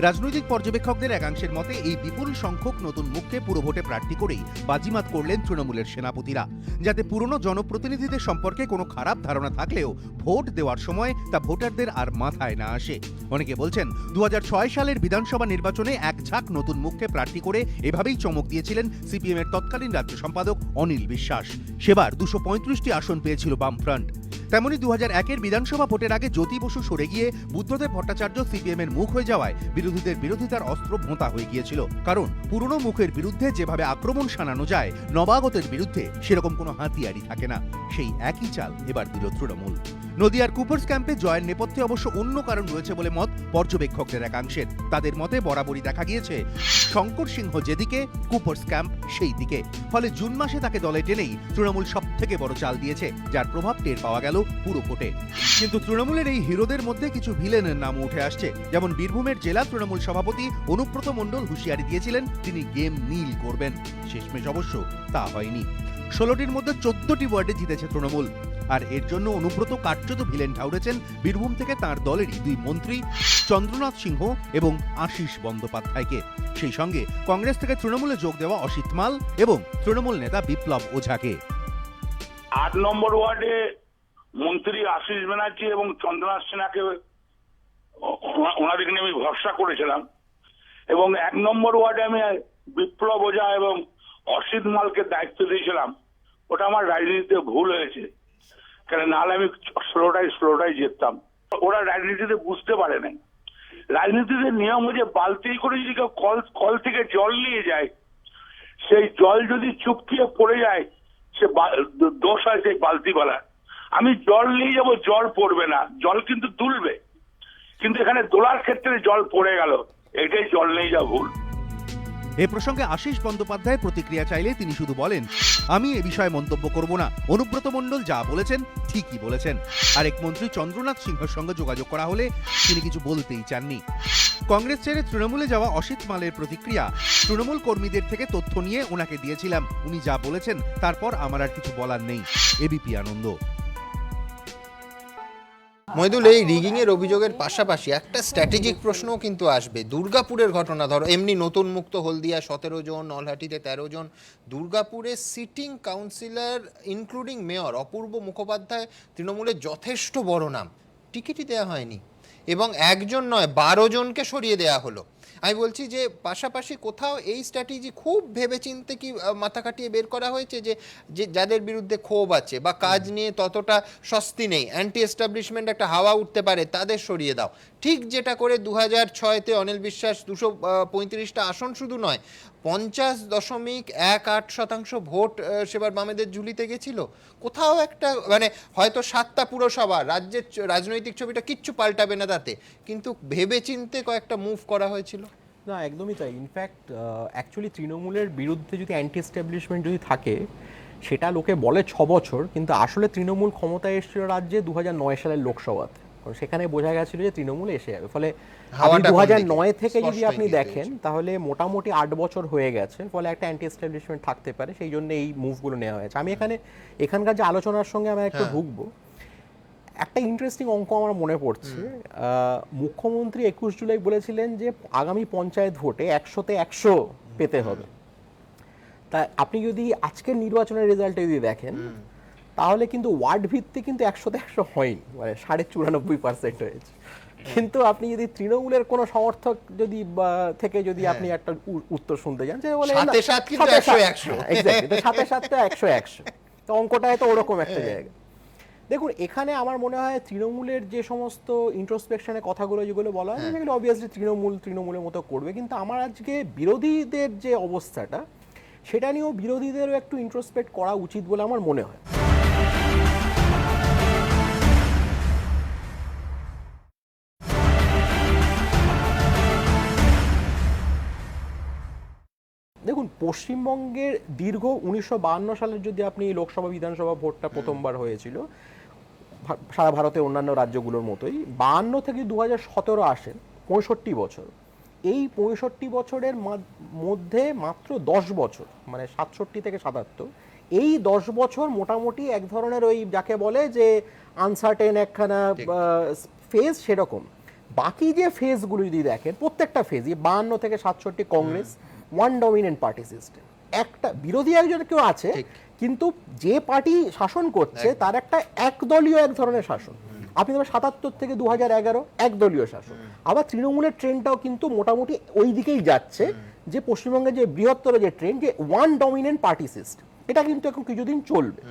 রাজনৈতিক পর্যবেক্ষকদের একাংশের মতে এই বিপুল সংখ্যক নতুন মুখকে পুরো ভোটে প্রার্থী করেই বাজিমাত করলেন তৃণমূলের সেনাপতিরা, যাতে পুরনো জনপ্রতিনিধিদের সম্পর্কে কোনো খারাপ ধারণা থাকলেও ভোট দেওয়ার সময় তা ভোটারদের আর মাথায় না আসে। অনেকে বলছেন 2006 সালের বিধানসভা নির্বাচনে এক ঝাঁক নতুন মুখকে প্রার্থী করে এভাবেই চমক দিয়েছিলেন সিপিএম এর তৎকালীন রাজ্য সম্পাদক অনিল বিশ্বাস। সেবার 235টি আসন পেয়েছিল বামফ্রন্ট। তেমনি 2001-এর বিধানসভা ভোটের আগে জ্যোতি বসু সরে গিয়ে বুদ্ধদেব ভট্টাচার্য সিপিএম এর মুখ হয়ে যাওয়ায় বিরোধীদের বিরোধিতার অস্ত্র ভোঁতা হয়ে গিয়েছিল। কারণ পুরনো মুখের বিরুদ্ধে যেভাবে আক্রমণ শানানো যায়, নবাগতের বিরুদ্ধে সেরকম কোনো হাতিয়ারই থাকে না। সেই একই চাল এবার দিল তৃণমূল। নদিয়ার কুপার্স ক্যাম্পে জয়ের নেপথ্যে অবশ্য অন্য কারণ রয়েছে বলে মত পর্যবেক্ষকদের একাংশের। তাদের মতে বরাবরই দেখা গিয়েছে শঙ্কর সিংহ যেদিকে, কুপার্স ক্যাম্প সেই দিকে। ফলে জুন মাসে তাকে দলে টেনেই তৃণমূল সব থেকে বড় চাল দিয়েছে, যার প্রভাব টের পাওয়া গেল পুরো ভোটে। কিন্তু তৃণমূলের এই হিরোদের মধ্যে কিছু ভিলেনের নাম উঠে আসছে। যেমন বীরভূমের জেলা তৃণমূল সভাপতি অনুব্রত মণ্ডল হুঁশিয়ারি দিয়েছিলেন তিনি গেম নীল করবেন। শেষমেশ অবশ্য তা হয়নি। 16টির মধ্যে 14টি ওয়ার্ডে জিতেছে তৃণমূল। আর এর জন্য অনুব্রত কার্যত ভিলেন ঠাউরেছেন বীরভূম থেকে তার দলেরই 2 মন্ত্রী চন্দ্রনাথ সিংহ এবং আশিস বন্দ্যোপাধ্যায়কে। সেই সঙ্গে কংগ্রেস থেকে তৃণমূলে যোগ দেওয়া অসিত মাল এবং তৃণমূল নেতা বিপ্লব ওঝাকে। 8 নম্বর ওয়ার্ডে মন্ত্রী আশিস ব্যানার্জি এবং চন্দ্রনাথ সিনহাকে ওনাদেরকে নিয়ে আমি ভরসা করেছিলাম, এবং 1 নম্বর ওয়ার্ডে আমি বিপ্লব ওঝা এবং অসিত মালকে দায়িত্ব দিয়েছিলাম। ওটা আমার রাজনীতিতে ভুল হয়েছে, কারণ নাহলে আমি ষোলোটাই জিততাম। ওরা রাজনীতিতে বুঝতে পারে না। রাজনীতিতে নিয়ম হচ্ছে বালতি করে যদি কেউ কল থেকে জল নিয়ে যায়, সেই জল যদি চুপকিয়ে পড়ে যায় সে দোষ হয় সেই বালতিওয়ালা। আমি জল নিয়ে যাব, জল পড়বে না, জল কিন্তু তুলবে, কিন্তু এখানে তোলার ক্ষেত্রে জল পড়ে গেল, এটাই জল নিয়ে যা ভুল। এ প্রসঙ্গে আশিস বন্দ্যোপাধ্যায় প্রতিক্রিয়া চাইলে তিনি শুধু বলেন, আমি এ বিষয়ে মন্তব্য করব না। অনুব্রত মণ্ডল যা বলেছেন ঠিকই বলেছেন। আরেক মন্ত্রী চন্দ্রনাথ সিংহের সঙ্গে যোগাযোগ করা হলে তিনি কিছু বলতেই চাননি। কংগ্রেস ছেড়ে তৃণমূলে যাওয়া অসিত মালের প্রতিক্রিয়া, তৃণমূল কর্মীদের থেকে তথ্য নিয়ে ওনাকে দিয়েছিলাম, উনি যা বলেছেন তারপর আমার আর কিছু বলার নেই। এবিপি আনন্দ। মইদুল, এই রিগিং এর অভিযোগের পাশাপাশি একটা স্ট্র্যাটেজিক প্রশ্নও কিন্তু আসবে। দুর্গাপুরের ঘটনা ধরো, এমনি নতুন মুক্ত হলদিয়া 17 জন, নলহাটিতে 13 জন। দুর্গাপুরে সিটিং কাউন্সিলর ইনক্লুডিং মেয়র অপূর্ব মুখোপাধ্যায় তৃণমূলের যথেষ্ট বড় নাম, টিকিটই দেওয়া হয়নি, এবং 1 জন নয় 12 জনকে সরিয়ে দেওয়া হলো। আমি বলছি যে পাশাপাশি কোথাও এই স্ট্র্যাটেজি খুব ভেবেচিন্তে কি মাথা কাটিয়ে বের করা হয়েছে যে যাদের বিরুদ্ধে ক্ষোভ আছে বা কাজ নিয়ে ততটা স্বস্তি নেই, অ্যান্টি এস্টাবলিশমেন্ট একটা হাওয়া উঠতে পারে, তাদের সরিয়ে দাও। ঠিক যেটা করে 2006-তে অনিল বিশ্বাস 235টা আসন শুধু নয় 50.18% ভোট সেবার বামেদের ঝুলিতে গেছিল। কোথাও একটা মানে হয়তো 7টা পুরসভা, রাজ্যের রাজনৈতিক ছবিটা কিচ্ছু পাল্টাবে না তাতে, কিন্তু ভেবেচিন্তে কয়েকটা মুভ করা হয়েছিল। না, একদমই তাই। ইনফ্যাক্ট অ্যাকচুয়ালি তৃণমূলের বিরুদ্ধে যদি অ্যান্টি এস্টাবলিশমেন্ট যদি থাকে, সেটা লোকে বলে 6 বছর, কিন্তু আসলে তৃণমূল ক্ষমতায় এসেছিল রাজ্যে 2009 সালের লোকসভাতে। সেখানে বোঝা গেছিল যে তৃণমূল এসে যাবে। ফলে 2009 থেকে যদি আপনি দেখেন তাহলে মোটামুটি 8 বছর হয়ে গেছে। ফলে একটা অ্যান্টি এস্টাবলিশমেন্ট থাকতে পারে, সেই জন্য এই মুভগুলো নেওয়া হয়েছে। আমি এখানকার যে আলোচনার সঙ্গে আমি একটু ঢুকবো। একটা ইন্টারেস্টিং অঙ্ক আমার মনে পড়ছে। মুখ্যমন্ত্রী 21 জুলাই বলেছিলেন যে আগামী পঞ্চায়েত ভোটে 100-তে 100 পেতে হবে। তা আপনি যদি আজকের নির্বাচনের রেজাল্টে যদি দেখেন তাহলে কিন্তু ওয়ার্ড ভিত্তিক কিন্তু 100-তে 100 হয়নি, মানে 94% হয়েছে। কিন্তু আপনি যদি তৃণমূলের কোনো সমর্থক যদি থেকে যদি আপনি একটা উত্তর শুনতে যান যে বলে 100-100, তো অঙ্কটা তো ওরকম একটা জায়গা। দেখুন, এখানে আমার মনে হয় তৃণমূলের যে সমস্ত ইন্ট্রোস্পেকশনের কথাগুলো যেগুলো বলা হয় সেগুলো অবভিয়াসলি তৃণমূলের মতো করবে, কিন্তু আমার আজকে বিরোধীদের যে অবস্থাটা সেটা নিয়েও বিরোধীদেরও একটু ইন্ট্রোস্পেক্ট করা উচিত বলে আমার মনে হয়। দেখুন, পশ্চিমবঙ্গের দীর্ঘ 1952 সালের যদি আপনি লোকসভা বিধানসভা ভোটটা প্রথমবার হয়েছিল, সারা ভারতের অন্যান্য রাজ্যগুলোর মতোই 52 থেকে 2017 আসেন 65 বছর। এই 65 বছরের মধ্যে মাত্র 10 বছর, মানে 67 থেকে 77, এই 10 বছর মোটামুটি এক ধরনের ওই যাকে বলে যে আনসার্টেন একখানা ফেজ, সেরকম। বাকি যে ফেজগুলো যদি দেখেন, প্রত্যেকটা ফেজই 52 থেকে 67 Congress, one dominant party system. একটা বিরোধী একজন কেউ আছে, কিন্তু যে পার্টি শাসন করছে তার একটা একদলীয় এক ধরনের শাসন। আপনি ধরো 77 থেকে 2011 একদলীয় শাসন। আবার তৃণমূলের ট্রেন্ডটাও কিন্তু মোটামুটি ওই দিকেই যাচ্ছে, যে পশ্চিমবঙ্গের যে বৃহত্তর যে ট্রেন্ড, যে ওয়ান ডমিনেন্ট পার্টি সিস্টেম, এটা কিন্তু এখন কিছুদিন চলবে।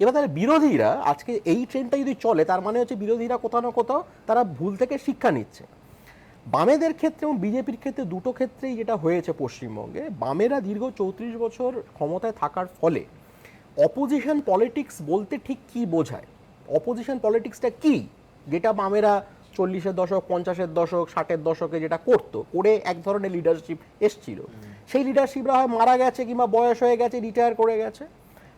এবার তাহলে বিরোধীরা আজকে এই ট্রেন্ডটা যদি চলে, তার মানে হচ্ছে বিরোধীরা কোথাও না কোথাও তারা ভুল থেকে শিক্ষা নিচ্ছে। বামেদের ক্ষেত্রে এবং বিজেপির ক্ষেত্রে দুটো ক্ষেত্রেই যেটা হয়েছে পশ্চিমবঙ্গে, বামেরা দীর্ঘ 34 বছর ক্ষমতায় থাকার ফলে অপোজিশন পলিটিক্স বলতে ঠিক কি বোঝায় অপোজিশন পলিটিক্সটা কি, যেটা বামেরা 40-এর দশক, 50-এর দশক, 60-এর দশকে যেটা করতো, করে এক ধরনের লিডারশিপ এসছিল, সেই লিডারশিপরা হয় মারা গেছে কিংবা বয়স হয়ে গেছে, রিটায়ার করে গেছে।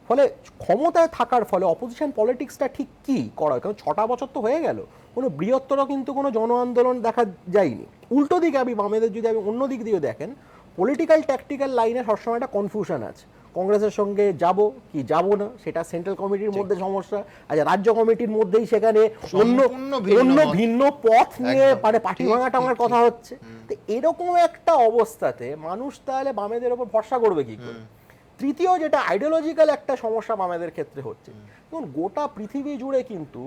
ফলে ক্ষমতায় থাকার ফলে অপোজিশন পলিটিক্সটা ঠিক কি করা হয়, কারণ 6টা বছর তো হয়ে গেল, কোনো বৃহত্তর কিন্তু কোনো জন আন্দোলন দেখা যায়নি। উল্টো দিকে আমি বামেদের যদি আমি অন্য দিক দিয়ে দেখেন, পলিটিক্যাল ট্যাকটিক্যাল লাইনে সবসময় একটা কনফিউশন আছে, কংগ্রেসের সঙ্গে যাব কি যাব না, সেটা সেন্ট্রাল কমিটির মধ্যে সমস্যা, আচ্ছা রাজ্য কমিটির মধ্যেই সেখানে অন্য ভিন্ন পথ নিয়ে মানে পার্টি ভাঙা টাঙার কথা হচ্ছে। তো এরকম একটা অবস্থাতে মানুষ তাহলে বামেদের ওপর ভরসা করবে কি করে? তৃতীয় যেটা আইডিওলজিক্যাল একটা সমস্যা বামেদের ক্ষেত্রে হচ্ছে, দেখুন গোটা পৃথিবী জুড়ে কিন্তু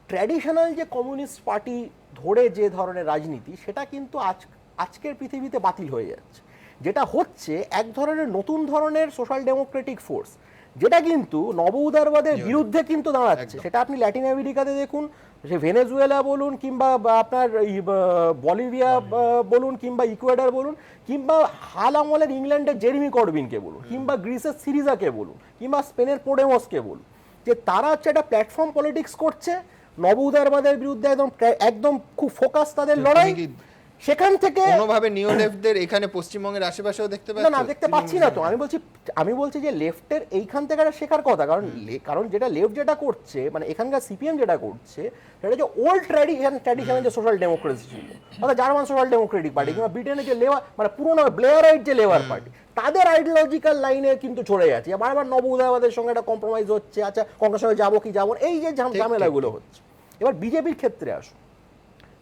ট্র্যাডিশনাল যে কমিউনিস্ট পার্টি ধরে যে ধরনের রাজনীতি, সেটা কিন্তু আজকের পৃথিবীতে বাতিল হয়ে যাচ্ছে। যেটা হচ্ছে এক ধরনের নতুন ধরনের সোশ্যাল ডেমোক্রেটিক ফোর্স, যেটা কিন্তু নব উদারবাদের বিরুদ্ধে কিন্তু দাঁড়াচ্ছে। সেটা আপনি ল্যাটিন আমেরিকাতে দেখুন, সে ভেনেজুয়েলা বলুন কিংবা আপনার বলিভিয়া বলুন কিংবা ইকুয়েডর বলুন, কিংবা হাল আমলের ইংল্যান্ডের জেরেমি করবিনকে বলুন, কিংবা গ্রিসের সিরিজাকে বলুন, কিংবা স্পেনের পোডেমসকে বলুন, যে তারা হচ্ছে একটা প্ল্যাটফর্ম পলিটিক্স করছে নব উদারবাদের বিরুদ্ধে, একদম খুব ফোকাস তাদের লড়াই। সেখান থেকে কোনোভাবে নিও লেফটদের এখানে পশ্চিমবঙ্গের আশেপাশেও দেখতে পাচ্ছি না, দেখতে পাচ্ছি না তো। আমি বলছি যে লেফটের এইখান থেকে একটা শেখার কথা, কারণ যেটা লেফট যেটা করছে, মানে এখানকার সিপিএম যেটা করছে, সেটা যে ওল্ড ট্র্যাডিশনাল যে সোশ্যাল ডেমোক্রেসি ছিল, অর্থাৎ জার্মান সোশ্যাল ডেমোক্রেটিক পার্টি কিংবা ব্রিটেনের যে লেবার মানে পুরোনো ব্লেয়ারাইট যে লেবার পার্টি, তাদের আইডিওলজিক্যাল লাইনে কিন্তু চলে যাচ্ছে। বারবার নব উদারবাদের সঙ্গে একটা কম্প্রোমাইজ হচ্ছে, আচ্ছা কংগ্রেসের সঙ্গে যাবো কি যাবো, এই যে ঝামেলাগুলো হচ্ছে। এবার বিজেপির ক্ষেত্রে আসুন,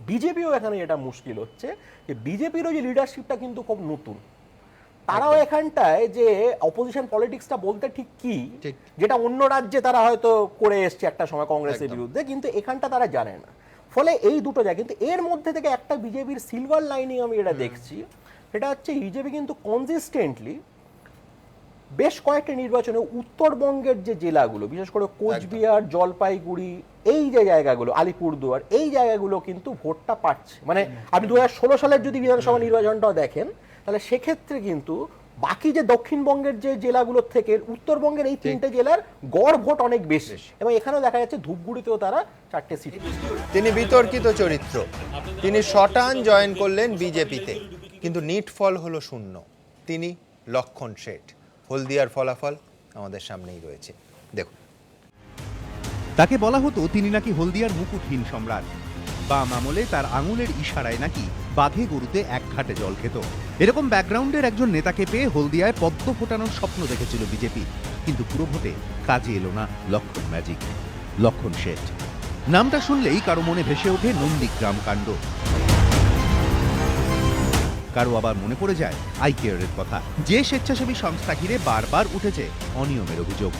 বিজেপিও এখানে এটা মুশকিল হচ্ছে যে বিজেপিরও যে লিডারশিপটা কিন্তু খুব নতুন, তারাও এখানটায় যে অপোজিশন পলিটিক্সটা বলতে ঠিক কি, যেটা অন্য রাজ্যে তারা হয়তো করে এসছে একটা সময় কংগ্রেসের বিরুদ্ধে, কিন্তু এখানটা তারা জানে না। ফলে এই দুটো যায়, কিন্তু এর মধ্যে থেকে একটা বিজেপির সিলভার লাইনিং আমি এটা দেখছি, সেটা হচ্ছে বিজেপি কিন্তু কনসিস্টেন্টলি বেশ কয়েকটা নির্বাচনে উত্তরবঙ্গের যে জেলাগুলো, বিশেষ করে কোচবিহার, জলপাইগুড়ি, এই যে জায়গাগুলো, আলিপুরদুয়ার, এই জায়গাগুলো কিন্তু ভোটটা পাচ্ছে। মানে আপনি 2016 সালের যদি বিধানসভা নির্বাচনটাও দেখেন, তাহলে সেক্ষেত্রে কিন্তু বাকি যে দক্ষিণবঙ্গের যে জেলাগুলোর থেকে উত্তরবঙ্গের এই 3টে জেলার গড় ভোট অনেক বেশি, এবং এখানেও দেখা যাচ্ছে ধূপগুড়িতেও তারা 4টে সিট। তিনি বিতর্কিত চরিত্র, তিনি শটান জয়েন করলেন বিজেপিতে, কিন্তু নিট ফল হলো 0। তিনি লক্ষণ শেঠ। হলদিয়ার ফলাফল আমাদের সামনেই রয়েছে, দেখুন। তাকে বলা হতো তিনি নাকি হলদিয়ার মুকুটহীন সম্রাট। বাম আমলে তার আঙুলের ইশারায় নাকি বাঘে গরুতে এক ঘাটে জল খেত। এরকম ব্যাকগ্রাউন্ডের একজন নেতাকে পেয়ে হলদিয়ায় পদ্ম ফোটানোর স্বপ্ন দেখেছিল বিজেপি, কিন্তু পুরো ভোটে কাজে এলো না লক্ষণ ম্যাজিক। লক্ষণ শেঠ নামটা শুনলেই কারো মনে ভেসে ওঠে নন্দীগ্রাম কাণ্ড, কারো আবার মনে পড়ে যায় আইকেয়ারের কথা, যে স্বেচ্ছাসেবী সংস্থা ঘিরে বারবার উঠেছে অনিয়মের অভিযোগ।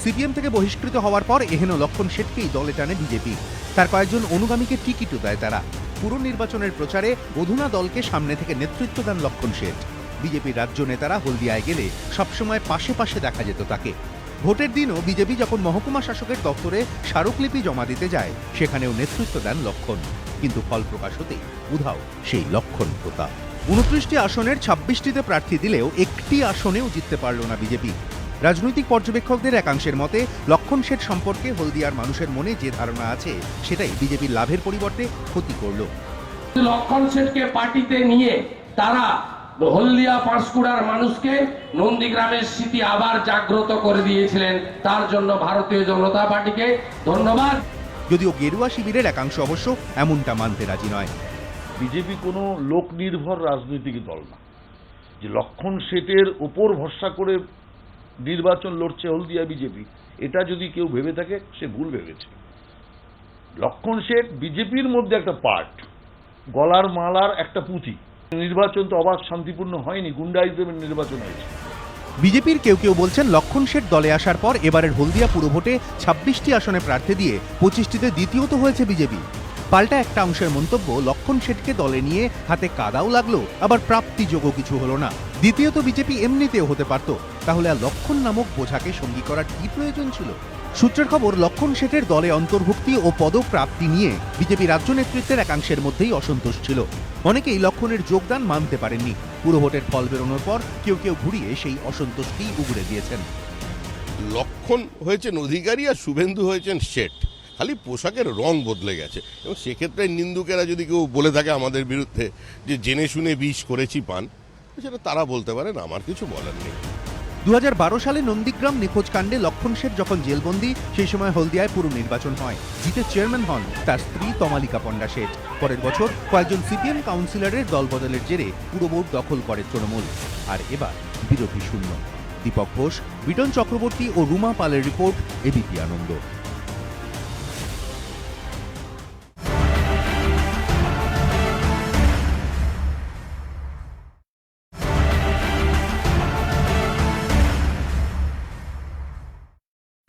সিপিএম থেকে বহিষ্কৃত হওয়ার পর এহেন লক্ষণ শেঠকেই দলে টানে বিজেপি। তার কয়েকজন অনুগামীকে টিকিটও দেয় তারা। পুরো নির্বাচনের প্রচারে অধুনা দলকে সামনে থেকে নেতৃত্ব দেন লক্ষণ শেঠ। বিজেপির রাজ্য নেতারা হলদিয়ায় গেলে সবসময় পাশে পাশে দেখা যেত তাকে। ভোটের দিনও বিজেপি যখন মহকুমা শাসকের দপ্তরে স্মারকলিপি জমা দিতে যায়, সেখানেও নেতৃত্ব দেন লক্ষণ, কিন্তু ফল প্রকাশ হতেই উধাও সেই লক্ষণ প্রতাপ। 29টি আসনের 26টিতে প্রার্থী দিলেও একটি আসনেও জিততে পারল না বিজেপি। রাজনৈতিক পর্যবেক্ষকদের একাংশের মতে লক্ষণ শেঠ সম্পর্কে হলদিয়ার মানুষের মনে যে ধারণা আছে, সেটাই বিজেপির লাভের পরিবর্তে ক্ষতি করল। লক্ষণ শেঠকে পার্টিতে নিয়ে তারা হলদিয়া পাঁশকুড়ার মানুষকে নন্দীগ্রামের স্মৃতি আবার জাগ্রত করে দিয়েছিলেন, তার জন্য ভারতীয় জনতা পার্টিকে ধন্যবাদ। যদিও গেরুয়া শিবিরের একাংশ অবশ্য এমনটা মানতে রাজি নয়। বিজেপি কোনো লোক নির্ভর রাজনৈতিক দল না, যে লক্ষণ শেঠের উপর ভরসা করে নির্বাচন লড়ছে হলদিয়া বিজেপি, এটা যদি কেউ ভেবে থাকে সে ভুল ভেবেছে। লক্ষণ শেঠ বিজেপির মধ্যে একটা পার্ট, গলার মালার একটা পুঁথি। নির্বাচন তো অবাধ শান্তিপূর্ণ হয়নি, গুন্ডাইজমের নির্বাচন হয়েছে। বিজেপির কেউ কেউ বলছেন লক্ষণ শেঠ দলে আসার পর এবারের হলদিয়া পুরভোটে 26টি আসনে প্রার্থী দিয়ে 25টিতে দ্বিতীয়ত হয়েছে বিজেপি। পাল্টা একটা অংশের মন্তব্য, লক্ষণ শেঠকে দলে নিয়ে হাতে কাদাও লাগলো, আবার প্রাপ্তিযোগ্য কিছু হলো না। দ্বিতীয়ত বিজেপি এমনিতেও হতে পারত, তাহলে আর লক্ষণ নামক বোঝাকে সঙ্গী করার কি প্রয়োজন ছিল? সূত্রের খবর, লক্ষণ শেঠের দলে অন্তর্ভুক্তি ও পদপ্রাপ্তি নিয়ে বিজেপি রাজ্য নেতৃত্বের একাংশের মধ্যেই অসন্তোষ ছিল। অনেকেই লক্ষণের যোগদান মানতে পারেননি। পুরো ভোটের ফল বেরোনোর পর কেউ কেউ ঘুরিয়ে সেই অসন্তোষকেই উগড়ে দিয়েছেন। লক্ষণ হয়েছেন অধিকারী আর শুভেন্দু হয়েছেন শেঠ, খালি পোশাকের রং বদলে গেছে। এবং সেক্ষেত্রে নিন্দুকেরা যদি কেউ বলে থাকে আমাদের বিরুদ্ধে যে জেনে শুনে বিষ করেছি পান, সেটা তারা বলতে পারেন, আমার কিছু বলার নেই। 2012 সালে নন্দীগ্রাম নিখোঁজ কাণ্ডে লক্ষণ শেঠ যখন জেলবন্দি, সেই সময় হলদিয়ায় পুর নির্বাচন হয়। জিতে চেয়ারম্যান হন তার স্ত্রী তমালিকা পণ্ডা শেঠ। পরের বছর কয়েকজন সিপিএম কাউন্সিলরের দলবদলের জেরে পুরো বোর্ড দখল করে তৃণমূল। আর এবার বিরোধী শূন্য। দীপক ঘোষ, বিটন চক্রবর্তী ও রুমা পালের রিপোর্ট, এবিপি আনন্দ।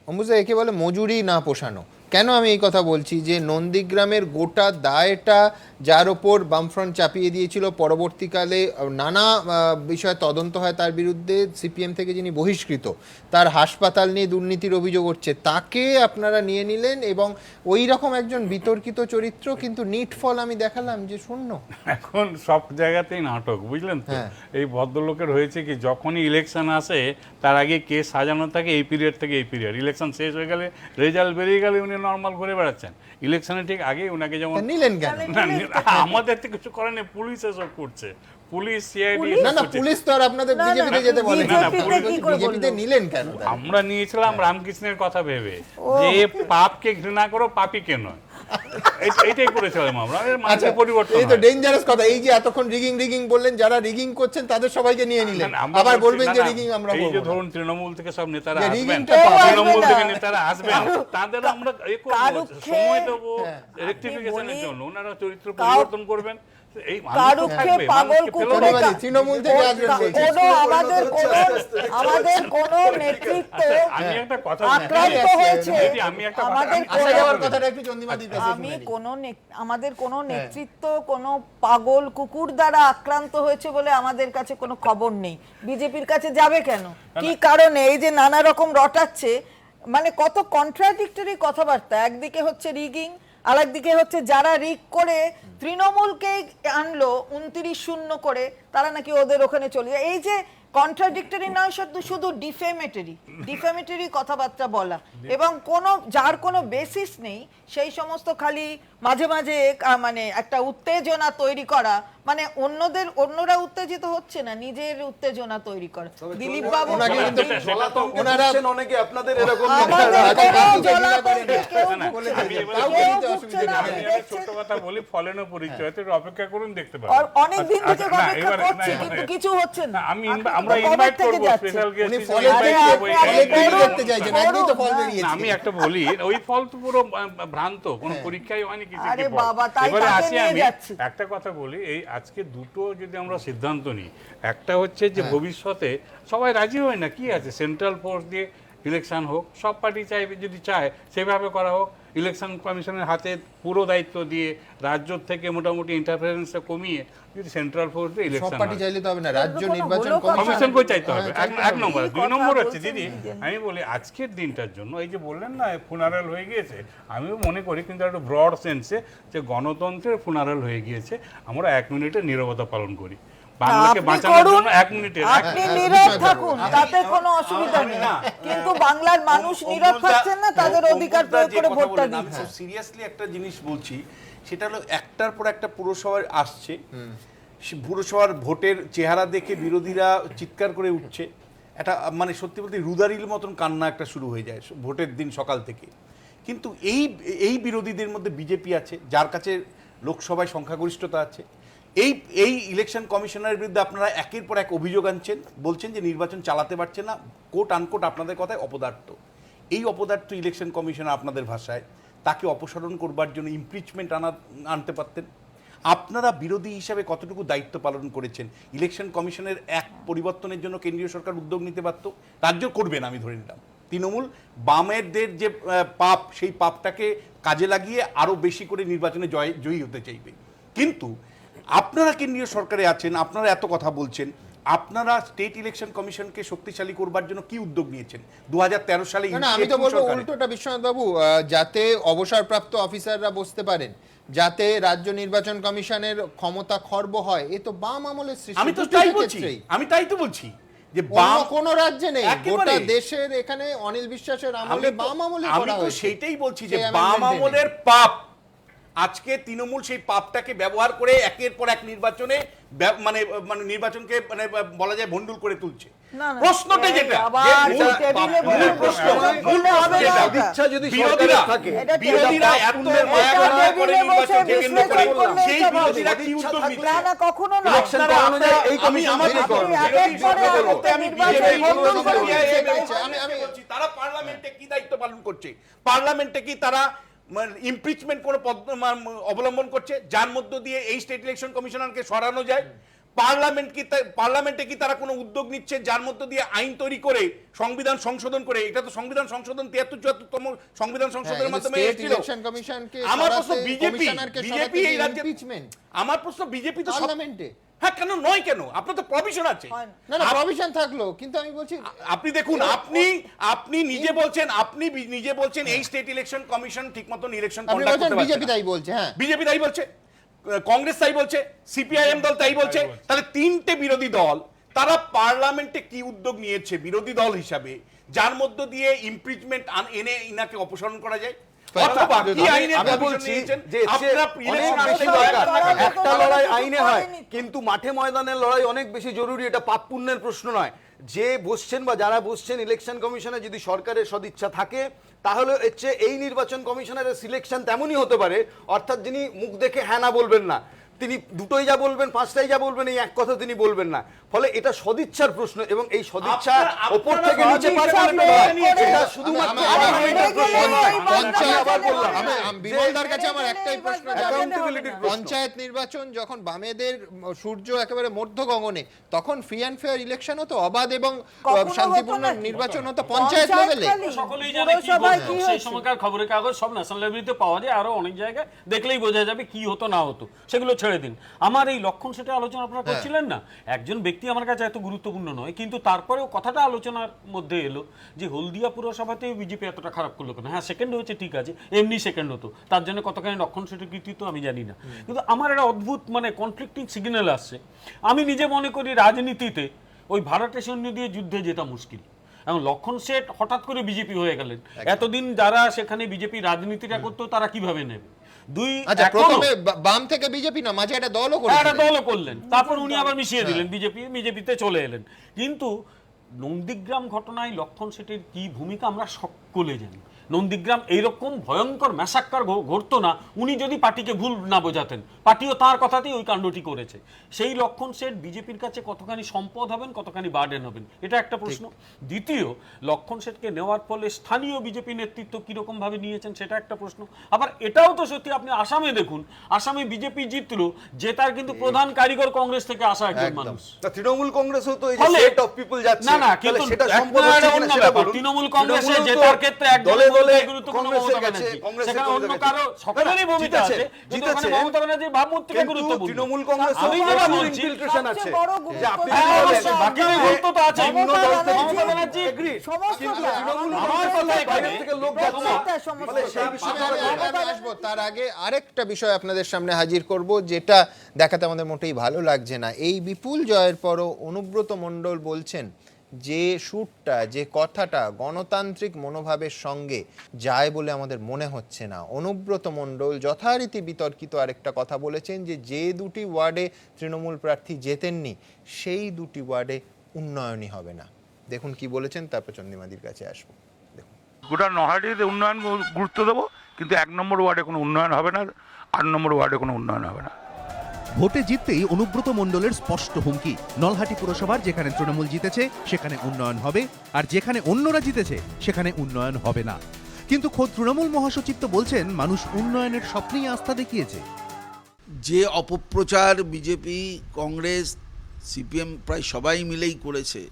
অম্বুজা, একে বলে মজুরি না পোষানো। কেন আমি এই কথা বলছি? যে নন্দীগ্রামের গোটা দায়টা যার ওপর বামফ্রন্ট চাপিয়ে দিয়েছিল, পরবর্তীকালে নানা বিষয়ে তদন্ত হয় তার বিরুদ্ধে, সিপিএম থেকে যিনি বহিষ্কৃত, তার হাসপাতাল নিয়ে দুর্নীতির অভিযোগ হচ্ছে, তাকে আপনারা নিয়ে নিলেন এবং ওই রকম একজন বিতর্কিত চরিত্র, কিন্তু নিট ফল আমি দেখালাম যে শূন্য। এখন সব জায়গাতেই নাটক, বুঝলেন তো? এই ভদ্রলোকের হয়েছে কি, যখনই ইলেকশন আসে তার আগে কেস সাজানো থাকে, এই পিরিয়ড থেকে এই পিরিয়ড, ইলেকশন শেষ হয়ে গেলে, রেজাল্ট বেরিয়ে গেলে উনি নর্মাল ঘুরে বেড়াচ্ছেন। ইলেকশনের ঠিক আগে উনাকে যেমন নিলেন কেন? আমাদের তো কিছু করেন, পুলিশ এসব করছে, পুলিশ সিআইডি। না না, পুলিশ তো আর আপনাদের বিজেপিতে যেতে বলে না। বিজেপিতে নিলেন কেন? আমরা নিয়েছিলাম রামকৃষ্ণের কথা ভেবে, যে পাপকে ঘৃণা করো, পাপী কেন, এইটাই করেছিলাম আমরা। আচ্ছা, পরিবর্তন এই তো ডেঞ্জারাস কথা। এই যে এতক্ষণ রিগিং বললেন, যারা রিগিং করছেন তাদের সবাইকে নিয়ে নিলেন, আবার বলবেন যে রিগিং আমরা করব। এই যে ধরুন তৃণমূল থেকে সব নেতারা আসবেন, রিগিংটা তৃণমূল থেকে নেতারা আসবেন, তাদের আমরা সময় দেবো রেকটিফিকেশনের জন্য, ওনারা চরিত্র পরিবর্তন করবেন। তৃণমূল থেকে আমাদের কোন নেতৃত্ব আমাদের কোন নেতৃত্ব কোন পাগল কুকুর দ্বারা আক্রান্ত হয়েছে বলে আমাদের কাছে কোনো খবর নেই। বিজেপির কাছে যাবে কেন? কি কারণে? এই যে নানা রকম রটাচ্ছে, মানে কত কন্ট্রাডিক্টরি কথাবার্তা। একদিকে হচ্ছে রিগিং, আরেকদিকে হচ্ছে যারা রিগ করে তৃণমূলকে আনলো 29-0 করে, তারা নাকি ওদের ওখানে চলে যায়। এই যে কন্ট্রাডিক্টরি নয়, শুধু ডিফেমেটরি কথাবার্তা বলা, এবং যার কোনো বেসিস নেই সেই সমস্ত খালি মাঝে মাঝে মানে একটা উত্তেজনা তৈরি করা, মানে অন্যরা উত্তেজিত হচ্ছে না, নিজের উত্তেজনা তৈরি করা। দিলীপ বাবু অনেকে আপনাদের এরকম ছোট কথা বলি, ফলেনো পরিচয়, অপেক্ষা করুন, দেখতে পাবেন। অনেকদিন থেকে অপেক্ষা করছি, কিন্তু কিছু হচ্ছে না। আমরা ইনভাইট করব স্পেশাল গেস্ট। আমি একটা বলি, ওই ফল তো পুরো ভ্রান্ত, কোন পরীক্ষাই হয়নি, কিছু। এবারে আসি, আমি একটা কথা বলি, এই আজকে দুটো যদি আমরা সিদ্ধান্ত নিই, একটা হচ্ছে যে ভবিষ্যতে সবাই রাজি হয় না, কি আছে, সেন্ট্রাল ফোর্স দিয়ে ইলেকশন হোক, সব পার্টি চাইবে, যদি চায় সেভাবে করা হোক, ইলেকশন কমিশনের হাতে পুরো দায়িত্ব দিয়ে, রাজ্য থেকে মোটামুটি ইন্টারফারেন্সটা কমিয়ে যদি সেন্ট্রাল ফোর্স দিয়ে ইলেকশন, সব পার্টি চাইলে তো হবে না, রাজ্য নির্বাচন কমিশন করে চাইতে হবে। এক নম্বর। দুই নম্বর হচ্ছে, দিদি আমি বলি আজকের দিনটার জন্য, এই যে বললেন না ফুনারাল হয়ে গিয়েছে, আমিও মনে করি কিন্তু একটা ব্রড সেন্সে যে গণতন্ত্রের ফুনারাল হয়ে গিয়েছে, আমরা 1 মিনিটের নীরবতা পালন করি বাংলাকে বাঁচানোর জন্য। 1 মিনিটের আপনি নীরব থাকুন, তাতে কোনো অসুবিধা নেই, কিন্তু বাংলার মানুষ নীরব থাকছেন না, তাদের অধিকার প্রয়োগ করে ভোটটা দিচ্ছে। সিরিয়াসলি একটা জিনিস বলছি, সেটা হলো একটার পর একটা পুরসভার আসছে, পুরসভার ভোটের চেহারা দেখে বিরোধীরা চিৎকার করে উঠছে, এটা মানে সত্যি বলতে রুদারির মতন কান্না একটা শুরু হয়ে যায় ভোটের দিন সকাল থেকে। কিন্তু এই বিরোধীদের মধ্যে বিজেপি আছে, যার কাছে লোকসভায় সংখ্যাগরিষ্ঠতা আছে। এই ইলেকশন কমিশনারের বিরুদ্ধে আপনারা একের পর এক অভিযোগ আনছেন, বলছেন যে নির্বাচন চালাতে পারছে না, কোট আনকোট আপনাদের কথায় অপদার্থ। এই অপদার্থ ইলেকশন কমিশনার আপনাদের ভাষায়, তাকে অপসারণ করবার জন্য ইমপিচমেন্ট আনতে পারতেন। আপনারা বিরোধী হিসাবে কতটুকু দায়িত্ব পালন করেছেন? ইলেকশন কমিশনের এক পরিবর্তনের জন্য কেন্দ্রীয় সরকার উদ্যোগ নিতে পারত, রাজ্য করবেন আমি ধরে নিলাম। তৃণমূল বামেরদের যে পাপ, সেই পাপটাকে কাজে লাগিয়ে আরও বেশি করে নির্বাচনে জয়ী হতে চাইবে। কিন্তু আপনারা কেন্দ্রীয় সরকারে আছেন, আপনারা এত কথা বলছেন, আপনারা স্টেট ইলেকশন কমিশনকে শক্তিশালী করবার জন্য কি উদ্যোগ নিয়েছেন 2013 সালে? আমি তো বলবো উল্টোটা, বিশ্বনাথ বাবু, যাতে অবসরপ্রাপ্ত অফিসাররা বসতে পারেন, যাতে রাজ্য নির্বাচন কমিশনের ক্ষমতা খর্ব হয়, এ তো বাম আমলের সৃষ্টি। আমি তাই তো বলছি, যে বাম কোনো রাজ্যে নেই, একেবারে। গোটা দেশের এখানে অনিল বিশ্বাসের আমলে বাম আমলে আমি করা তো হয়েছে। সেইটাই বলছি যে সেই বাম amendment এনে। আমলের পাপ আজকে তৃণমূল সেই পাপটাকে ব্যবহার করে একের পর এক নির্বাচনে মানে মানে নির্বাচনকে মানে বলা যায় ভন্ডুল করে তুলছে। প্রশ্নটা যেটা বিরোধীরা এত মায়া করে নির্বাচন কেন্দ্র করে সেই বিরোধীরা কি উদ্যোগ নিচ্ছে? কখনো না। তারা পার্লামেন্টে কি দায়িত্ব পালন করছে? পার্লামেন্টে কি তারা ইমপিচমেন্ট কোনো অবলম্বন করছে যার মধ্য দিয়ে এই স্টেট ইলেকশন কমিশনারকে সরানো যায়? পার্লামেন্টে কি তারা কোনো উদ্যোগ নিচ্ছে যার মধ্য দিয়ে আইন তৈরি করে সংবিধান সংশোধন করে? এটা তো সংবিধান সংশোধন 73-74তম সংবিধান সংশোধনের মাধ্যমে এসেছিল। আমার প্রশ্ন বিজেপি এই রাজ্যে আমার প্রশ্ন বিজেপি তো পার্লামেন্টে হ্যাঁ কেন নয় কেন? আপনার তো প্রভিশন আছে। না না প্রভিশন থাকলো, কিন্তু আমি বলছি আপনি দেখুন আপনি নিজে বলছেন এই স্টেট ইলেকশন কমিশন ঠিকমতো ইলেকশন কন্ডাক্ট করতে পারছে না। বিজেপি তাই বলছে, হ্যাঁ বিজেপি তাই বলছে, কংগ্রেস তাই বলছে, সিপিআইএম দল তাই বলছে। তাহলে তিনটে বিরোধী দল তারা পার্লামেন্টে কি উদ্যোগ নিয়েছে বিরোধী দল হিসাবে যার মধ্য দিয়ে ইমপিচমেন্ট এনে ইনাকে অপসারণ করা যায়? অথবা কি আইনের প্রভিশন নিয়েছেন? আপনারা ইলেকশন আসলে একটা লড়াই আইনে হয়, কিন্তু মাঠে ময়দানের লড়াই অনেক বেশি জরুরি। এটা পাপ পুণ্যের প্রশ্ন নয়। যে বসছেন বা যারা বসছেন ইলেকশন কমিশনে, যদি সরকারের সদিচ্ছা থাকে তাহলে হচ্ছে এই নির্বাচন কমিশনারের সিলেকশন তেমনই হতে পারে, অর্থাৎ যিনি মুখ দেখে হ্যাঁ না বলবেন না, তিনি দুটোই যা বলবেন, পাঁচটাই যা বলবেন, এই এক কথা তিনি বলবেন না। ফলে এটা সদিচ্ছার প্রশ্ন, এবং এই সদিচ্ছা ওপর থেকে নিচে এটা শুধুমাত্র বিমলদার কাছে আমার একটাই প্রশ্ন, পঞ্চায়েত নির্বাচন যখন বামেদের সূর্য একেবারে মধ্য গগনে, তখন ফ্রি অ্যান্ড ফেয়ার ইলেকশন হতো, অবাধ এবং শান্তিপূর্ণ নির্বাচন হতো পঞ্চায়েত লেভেলে। সকলেই জানে কি হতো, সেই সময়কার খবরের কাগজ সব ন্যাশনাল লাইব্রেরিতে পাওয়া যায়, আরো অনেক জায়গায় দেখলেই বোঝা যাবে কি হতো না হতো, সেগুলো ছেড়ে দিন। আমার এই লক্ষণ সেটা আলোচনা আপনারা করছিলেন না, একজন ব্যক্তি আমার কাছে এত গুরুত্বপূর্ণ নয়, কিন্তু তারপরেও কথাটা আলোচনার মধ্যে এলো যে হলদিয়া পুরসভাতে বিজেপি এতটা খারাপ করলো কেন? হ্যাঁ সেকেন্ড হয়েছে, ঠিক আছে, এমনি সেকেন্ড হতো, তার জন্য কতখানি লক্ষণ সেটার কৃতিত্ব আমি জানি না, কিন্তু আমার একটা অদ্ভুত মানে কনফ্লিক্টিং সিগন্যাল আসছে। আমি নিজে মনে করি রাজনীতিতে ওই ভাড়াটে সৈন্য দিয়ে যুদ্ধে যেটা মুশকিল। এবং লক্ষণ শেঠ হঠাৎ করে বিজেপি হয়ে গেলেন, এতদিন যারা সেখানে বিজেপি রাজনীতিটা করতো তারা কিভাবে নেবে? বাম থেকে বিজেপি না, মাঝে একটা দলও করলেন, তারপর উনি আবার মিশিয়ে দিলেন বিজেপিতে চলে এলেন। কিন্তু নন্দীগ্রাম ঘটনায় লক্ষণ শেঠের কি ভূমিকা আমরা সকলে জানি। নন্দীগ্রাম এইরকম ভয়ঙ্কর ম্যাসাক্কার ঘটতো না উনি যদি পার্টিকে ভুল না বোঝাতেন, পার্টিও তার কথাতেই ওই কাণ্ডটি করেছে। সেই লক্ষণ শেঠ বিজেপির কাছে কতখানি সম্পদ হবেন, কতখানি বার্ডেন হবেন, এটা একটা প্রশ্ন। দ্বিতীয়, লক্ষণ শেঠকে নেওয়ার ফলে স্থানীয় বিজেপি নেতৃত্ব কিরকম ভাবে নিয়েছেন সেটা একটা প্রশ্ন। আবার এটাও তো সত্যি, আপনি আসামে দেখুন, আসামে বিজেপি জিতলো, জেতার কিন্তু প্রধান কারিগর কংগ্রেস থেকে আসা একজন মানুষ। তৃণমূল কংগ্রেসও তো এই যে সেট অফ পিপল যাচ্ছে না, কিন্তু সেটা সম্পদ হচ্ছে কিনা সেটা বলুন। তৃণমূল কংগ্রেসে জেতার ক্ষেত্রে একদল গুরুত্বপূর্ণ মমতা ব্যানার্জি, সেখানে অন্য কারো সকলেরই ভূমিকা আছে, কিন্তু ওখানে মমতা ব্যানার্জির ভাবমূর্তিটা গুরুত্বপূর্ণ। তৃণমূল কংগ্রেস আমি যেটা বলছি ইনফিলট্রেশন আছে, যে আপনি বাকি গুরুত্ব তো আছে, মমতা ব্যানার্জি সমস্ত আমার কথা এখানে থেকে লোক যাচ্ছে, মানে সেই বিষয়ে আমি আসবো। তার আগে আরেকটা বিষয় আপনাদের সামনে হাজির করব, যেটা দেখাতে আমাদের মোটেই ভালো লাগছে না। এই বিপুল জয়ের পরও অনুব্রত মণ্ডল বলছেন যে সুরটা, যে কথাটা গণতান্ত্রিক মনোভাবের সঙ্গে যায় বলে আমাদের মনে হচ্ছে না। অনুব্রত মণ্ডল যথারীতি বিতর্কিত আরেকটা কথা বলেছেন যে দুটি ওয়ার্ডে তৃণমূল প্রার্থী জেতেননি, সেই দুটি ওয়ার্ডে উন্নয়নই হবে না। দেখুন কি বলেছেন, তারপর চন্দ্রিমাদির কাছে আসবো। গোটা নহাটিতে উন্নয়ন গুরুত্ব দেবো, কিন্তু 1 নম্বর ওয়ার্ডে কোনো উন্নয়ন হবে না, 8 নম্বর ওয়ার্ডে কোনো উন্নয়ন হবে না। ভোটে জিততেই অনুব্রত মণ্ডলের স্পষ্ট হুমকি, নলহাটি পুরসভার যেখানে তৃণমূল জিতেছে সেখানে উন্নয়ন হবে, আর যেখানে অন্যরা জিতেছে সেখানে উন্নয়ন হবে না। কিন্তু খোদ তৃণমূল মহাসচিব তো বলছেন মানুষ উন্নয়নের স্বপ্নেই আস্থা দেখিয়েছে। যে অপপ্রচার বিজেপি, কংগ্রেস, সিপিএম প্রায় সবাই মিলেই করেছে,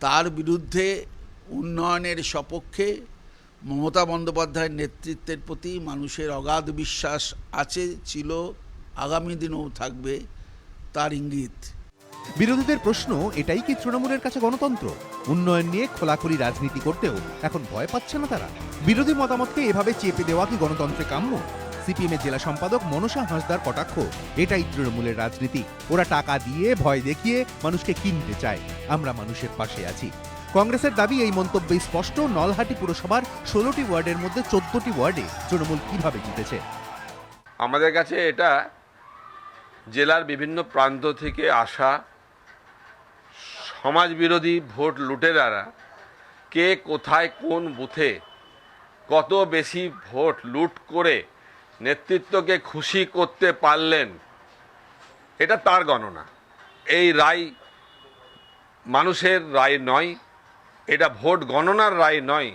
তার বিরুদ্ধে উন্নয়নের সপক্ষে মমতা বন্দ্যোপাধ্যায়ের নেতৃত্বের প্রতি মানুষের অগাধ বিশ্বাস আছে, ছিল, আগামী দিনেও থাকবে, তার ইঙ্গিত। বিরোধীদের প্রশ্ন, এটাই কি তৃণমূলের কাছে গণতন্ত্র? উন্নয়ন নিয়ে খোলাখুলি রাজনীতি করতেও এখন ভয় পাচ্ছে না তারা? বিরোধী মতামতকে এভাবে চেপে দেওয়া কি গণতন্ত্রে কাম্য? সিপিএমের জেলা সম্পাদক মনসা হাঁসদার কটাক্ষ, এটাই তৃণমূলের রাজনীতি। ওরা টাকা দিয়ে ভয় দেখিয়ে মানুষকে কিনতে চায়। আমরা মানুষের পাশে আছি। কংগ্রেসের দাবি, এই মন্তব্যে স্পষ্ট নলহাটি পুরসভার 16টি ওয়ার্ডের মধ্যে 14টি ওয়ার্ডে তৃণমূল কিভাবে জিতেছে। আমাদের কাছে এটা জেলার বিভিন্ন প্রান্ত থেকে আসা সমাজবিরোধী ভোট লুটেরারা কে কোথায় কোন বুথে কত বেশি ভোট লুট করে নেতৃত্বকে খুশি করতে পারলেন, এটা তার গণনা। এই রায় মানুষের রায় নয়, এটা ভোট গণনার রায় নয়।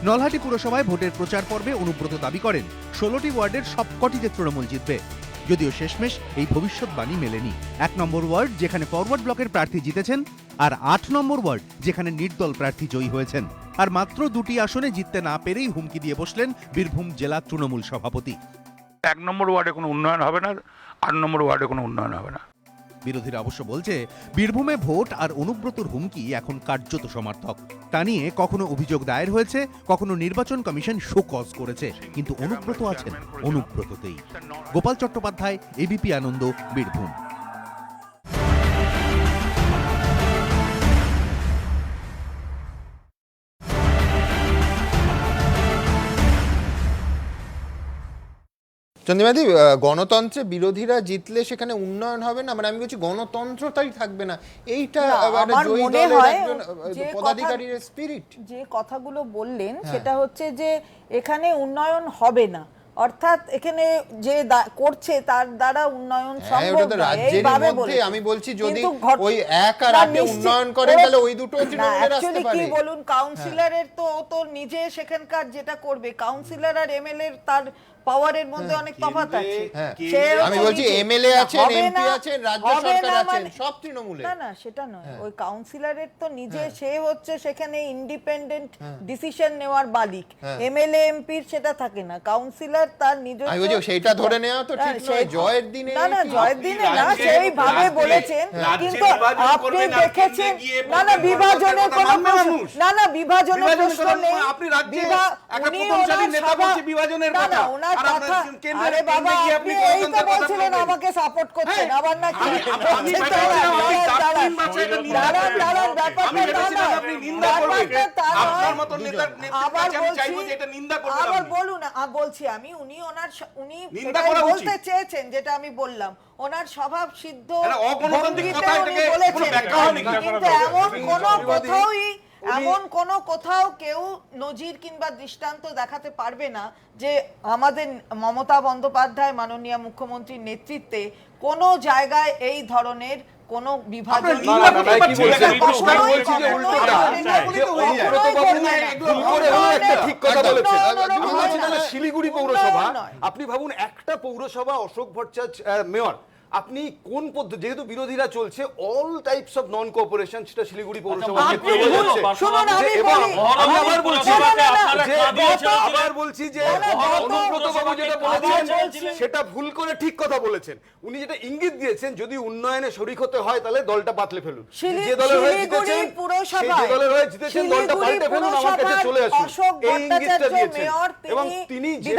নলহাটি পুরসভায় ভোটের প্রচার পর্বে অনুব্রত দাবি করেন 16টি ওয়ার্ডের সবকটিতে তৃণমূল জিতবে, যদিও শেষমেশ এই ভবিষ্যৎবাণী মেলেনি। 1 নম্বর ওয়ার্ড যেখানে ফরওয়ার্ড ব্লকের প্রার্থী জিতেছেন, আর 8 নম্বর ওয়ার্ড যেখানে নির্দল প্রার্থী জয়ী হয়েছেন। আর মাত্র 2টি আসনে জিততে না পেরেই হুমকি দিয়ে বসলেন বীরভূম জেলা তৃণমূল সভাপতি। 1 নম্বর ওয়ার্ডে কোনো উন্নয়ন হবে না, 8 নম্বর ওয়ার্ডে কোনো উন্নয়ন হবে না। বিরোধীরা অবশ্য বলছে বীরভূমে ভোট আর অনুব্রতর হুমকি এখন কার্যত সমার্থক। তা নিয়ে কখনো অভিযোগ দায়ের হয়েছে, কখনো নির্বাচন কমিশন শোকজ করেছে, কিন্তু অনুব্রত আছেন অনুব্রততেই। গোপাল চট্টোপাধ্যায়, এবিপি আনন্দ, বীরভূম। চন্দ্রিমাদি, গণতন্ত্রে বিরোধীরা জিতলে সেখানে উন্নয়ন হবে না, মানে আমি বলছি গণতন্ত্রটাই থাকবে না, এইটা আমার মনে হয় পদাধিকারীর স্পিরিট। যে কথাগুলো বললেন সেটা হচ্ছে যে এখানে উন্নয়ন হবে না, অর্থাৎ এখানে যে করছে তার দ্বারা উন্নয়ন সম্ভব না। এইভাবে বলে আমি বলছি যদি ওই 1 আর 8 উন্নয়ন করেন তাহলে ওই দুটো তৃণমূলের আসতে পারে। কি বলুন, কাউন্সিলরের তো নিজে সেখানকার যেটা করবে, কাউন্সিলর আর এমএলএ তার পাওয়ারের মধ্যে অনেক তফাৎ আছে। আমি বলছি এমএলএ আছেন, এমপি আছেন, রাজ্য সরকার আছেন, সব তৃণমূলে। না না, সেটা নয়। ওই কাউন্সিলরের তো নিজে সে হচ্ছে সেখানে ইন্ডিপেন্ডেন্ট ডিসিশন নেওয়ার মালিক। এমএলএ এমপির সেটা থাকে না, কাউন্সিলর তার নিজস্ব। আমি বলছি সেইটা ধরে নেওয়া তো ঠিক নয়। জয়ের দিনে না না, জয়ের দিনে না, সেই ভাবে বলেছেন, কিন্তু আপনি দেখেছেন না না বিভাজনের কোনো না না বিভাজনের প্রশ্ন নেই। আপনি রাজ্যে একটা প্রথমশালী নেতা বলছে বিভাজনের কথা, আর আপনারা কেন্দ্রে গিয়ে আপনি গণতন্ত্রের কথা বলছেন, আমাকে সাপোর্ট করছেন আবার নাকি? আপনি নিন্দা করবেন, আপনার মত নেতার নেতৃত্বে আমি চাইবো যে এটা নিন্দা করবেন। আবার বলুন, বলছি আমি উনি বলতে চেয়েছেন যেটা আমি বললাম, ওনার স্বভাব সিদ্ধ অগণতান্ত্রিক কথা, এটাকে কোনো ব্যাখ্যা হয় নাকি? কিন্তু এমন কোথাও কেউ নজির কিংবা দৃষ্টান্ত দেখাতে পারবে না যে আমাদের মমতা বন্দ্যোপাধ্যায় মাননীয় মুখ্যমন্ত্রীর নেতৃত্বে কোনো জায়গায় এই ধরনের কোন বিভাজন শিলিগুড়ি পৌরসভা, আপনি ভাবুন একটা পৌরসভা, অশোক ভট্টাচার্য মেয়র, আপনি কোন পদ্ধতি, যেহেতু বিরোধীরা চলছে all types of non cooperation, সেটা শিলিগুড়ি পৌরসভা বলছি যে অনুব্রত বাবু যেটা বলেছেন সেটা ভুল করে ঠিক কথা বলেছেন। উনি যেটা ইঙ্গিত দিয়েছেন, যদি উন্নয়নে শরিক হতে হয় তাহলে দলটা পাতলে ফেলুন, যে দলের হয়ে জিতেছেন যে দলের হয়ে জিতেছেন দলটা পাল্টে ফেলুন, আমার কাছে চলে আসুন, এই ইঙ্গিতটা দিয়েছেন। এবং তিনি যে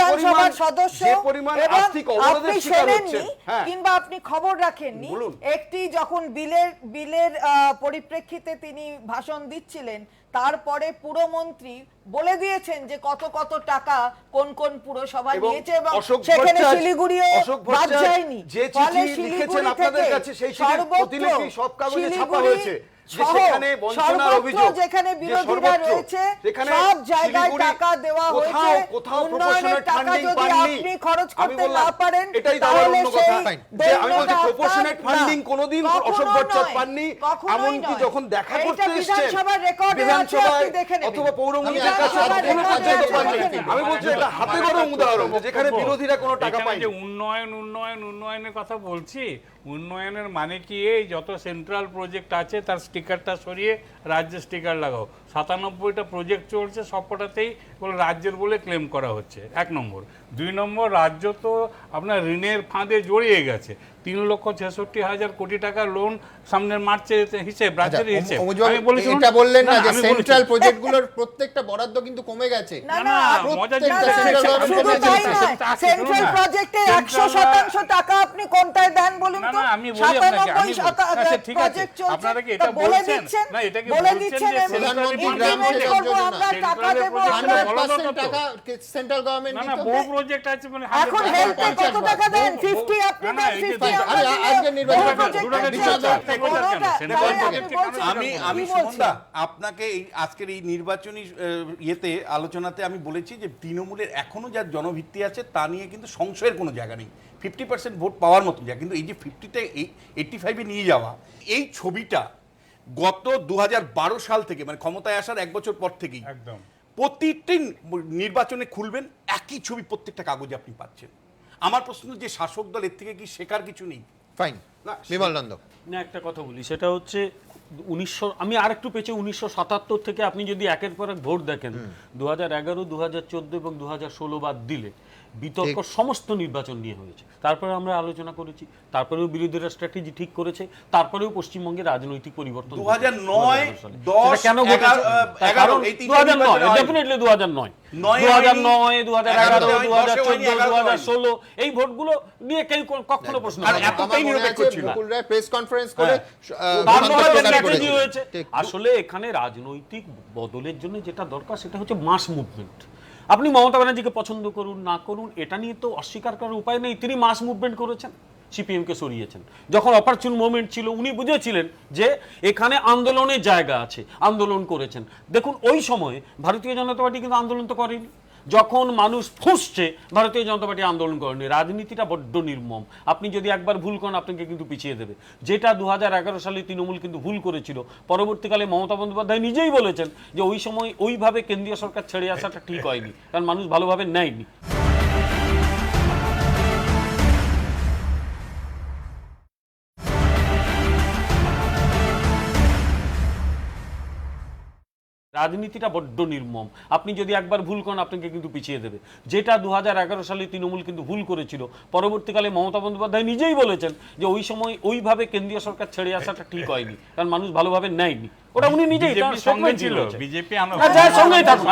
পরিমাণ আর্থিক অবরোধের শিকার হচ্ছেন, কিংবা আপনি খবর রাখেননি, একটি যখন বিলের পরিপ্রেক্ষিতে তিনি ভাষণ দিচ্ছিলেন, তারপরে পুরমন্ত্রী বলে দিয়েছেন যে কত টাকা কোন কোন পুরসভা নিয়েছে, এবং সেখানে শিলিগুড়িও বাদ যায়নি। যে চিঠি লিখেছেন আপনাদের কাছে, সেই চিঠির প্রতিলিপি সব কাগজে ছাপা হয়েছে, যেখানে বঞ্চনার অভিযোগ, যেখানে বিরোধীরা রয়েছে, সব জায়গায় টাকা দেওয়া হয়েছে। কোথাও প্রপোর্শনাল ফান্ডিং পাননি, আপনি খরচ করতে না পারেন, এটাই তাহলে অন্য কথা। যে আমি বলছি প্রপোর্শনাল ফান্ডিং কোনোদিন অশোক ভট্টাচার্য পাননি, এমনকি যখন দেখা করতে এসেছেন বিধানসভায় অথবা পৌরমন্ত্রীর কাছে কোনো পর্যন্ত পাননি। আমি বলছি এটা হাতে গরম উদাহরণ, যেখানে বিরোধীরা কোনো টাকা পায়নি। উন্নয়নের কথা বলছি, উন্নয়নের মানে কি এই যত সেন্ট্রাল প্রজেক্ট আছে তার স্টিকারটা সরিয়ে রাজ্যের স্টিকার লাগাও। 97টা প্রজেক্ট চলছে, সবকটাতেই রাজ্যের বলে ক্লেম করা হচ্ছে, 1 নম্বর। 2 নম্বর, রাজ্য তো আপনার ঋণের ফাঁদে জড়িয়ে গেছে, 3,66,000 কোটি টাকা লোন সামনের মার্চের হিসেব, রাজ্যের হিসেব। আমি বলেছি এটা বললেন না যে সেন্ট্রাল প্রজেক্টগুলোর প্রত্যেকটা বরাদ্দ কিন্তু কমে গেছে। না না মজার শুধু তাই নয়, সেন্ট্রাল প্রজেক্টে 100% টাকা আপনি কোনটায় দেন বলুন তো? আমি বলি আপনাকে, আমি আচ্ছা ঠিক আছে, প্রজেক্ট চলছে, আপনারা কি এটা বলে বলছেন দিচ্ছেন, না, এটা কি বলে বলছেন দিচ্ছেন যে প্রধানমন্ত্রী সেন্ট্রাল গ্রাম সেচ করবো, যোজনা আমরা টাকা দেবো, 100% টাকা সেন্ট্রাল গভর্নমেন্ট না বহু প্রজেক্ট আছে মানে এখন হেলথে কত টাকা দেন? 50 আপনি দেন, 50 আমরা দিলে আজকে নির্বাচন আমি সুমনদা আপনাকে এই আজকের এই নির্বাচনী ইয়েতে আলোচনাতে আমি বলেছি যে তৃণমূলের এখনো যার জনভিত্তি আছে তা নিয়ে কিন্তু সংশয়ের কোনো জায়গা নেই। 50% ভোট পাওয়ার মতো জায়গা, কিন্তু এই যে 50তে 85-এ নিয়ে যাওয়া, এই ছবিটা গত 2012 সাল থেকে মানে ক্ষমতায় আসার 1 বছর পর থেকেই একদম প্রতিটি নির্বাচনে খুলবেন একই ছবি প্রত্যেকটা কাগজে আপনি পাচ্ছেন। আমার প্রশ্ন যে শাসক দল এর থেকে কি শেখার কিছু নেই? ফাইন, বিমল নন্দ। না একটা কথা বলি, সেটা হচ্ছে আমি আর একটু পেছে 1977 থেকে আপনি যদি একের পর এক ভোট দেখেন, 2011, 2014 এবং 2016 বাদ দিলে বিতর্ক সমস্ত নির্বাচন নিয়ে হয়েছে। তারপরে আমরা আলোচনা করেছি, তারপরেও বিরোধীরা স্ট্র্যাটেজি ঠিক করেছে, তারপরেও পশ্চিমবঙ্গে রাজনৈতিক পরিবর্তন 2009, কেন 2009 ডেফিনেটলি 2009, 2009, 2011, 2014, 2016 এই ভোটগুলো নিয়ে কেউ কখনো প্রশ্ন প্রেস কনফারেন্স করে স্ট্র্যাটেজি হয়েছে। আসলে এখানে রাজনৈতিক বদলের জন্য যেটা দরকার সেটা হচ্ছে মাস মুভমেন্ট। আপনি মমতা ব্যানার্জিকে পছন্দ করুন না করুন এটা নিয়ে তো অস্বীকার করার উপায় নেই, তিনি মাস মুভমেন্ট করেছেন, সিপিএমকে সরিয়েছেন। যখন অপরচুন মোমেন্ট ছিল উনি বুঝেছিলেন যে এখানে আন্দোলনের জায়গা আছে, আন্দোলন করেছেন। দেখুন ওই সময় ভারতীয় জনতা পার্টি কিন্তু আন্দোলন তো করেনি, যখন মানুষ ফুঁসছে ভারতীয় জনতা পার্টি আন্দোলন করেনি। রাজনীতিটা বড্ড নির্মম, আপনি যদি একবার ভুল করেন আপনাকে কিন্তু পিছিয়ে দেবে। যেটা 2011 সালে তৃণমূল কিন্তু ভুল করেছিল, পরবর্তীকালে মমতা বন্দ্যোপাধ্যায় নিজেই বলেছেন যে ওই সময় ওইভাবে কেন্দ্রীয় সরকার ছেড়ে আসাটা ঠিক হয়নি, কারণ মানুষ ভালোভাবে নেয়নি। রাজনীতিটা বড্ড নির্মম, আপনি যদি একবার ভুল করেন আপনাকে কিন্তু পিছিয়ে দেবে। যেটা 2011 সালে তৃণমূল কিন্তু ভুল করেছিল, পরবর্তীকালে মমতা বন্দ্যোপাধ্যায় নিজেই বলেছেন যে ওই সময় ওইভাবে কেন্দ্রীয় সরকার ছেড়ে আসাটা ঠিক হয়নি, কারণ মানুষ ভালোভাবে নেয়নি। ওটা উনি নিজেই সঙ্গে ছিল, বিজেপি আমরা সঙ্গেই থাকুন।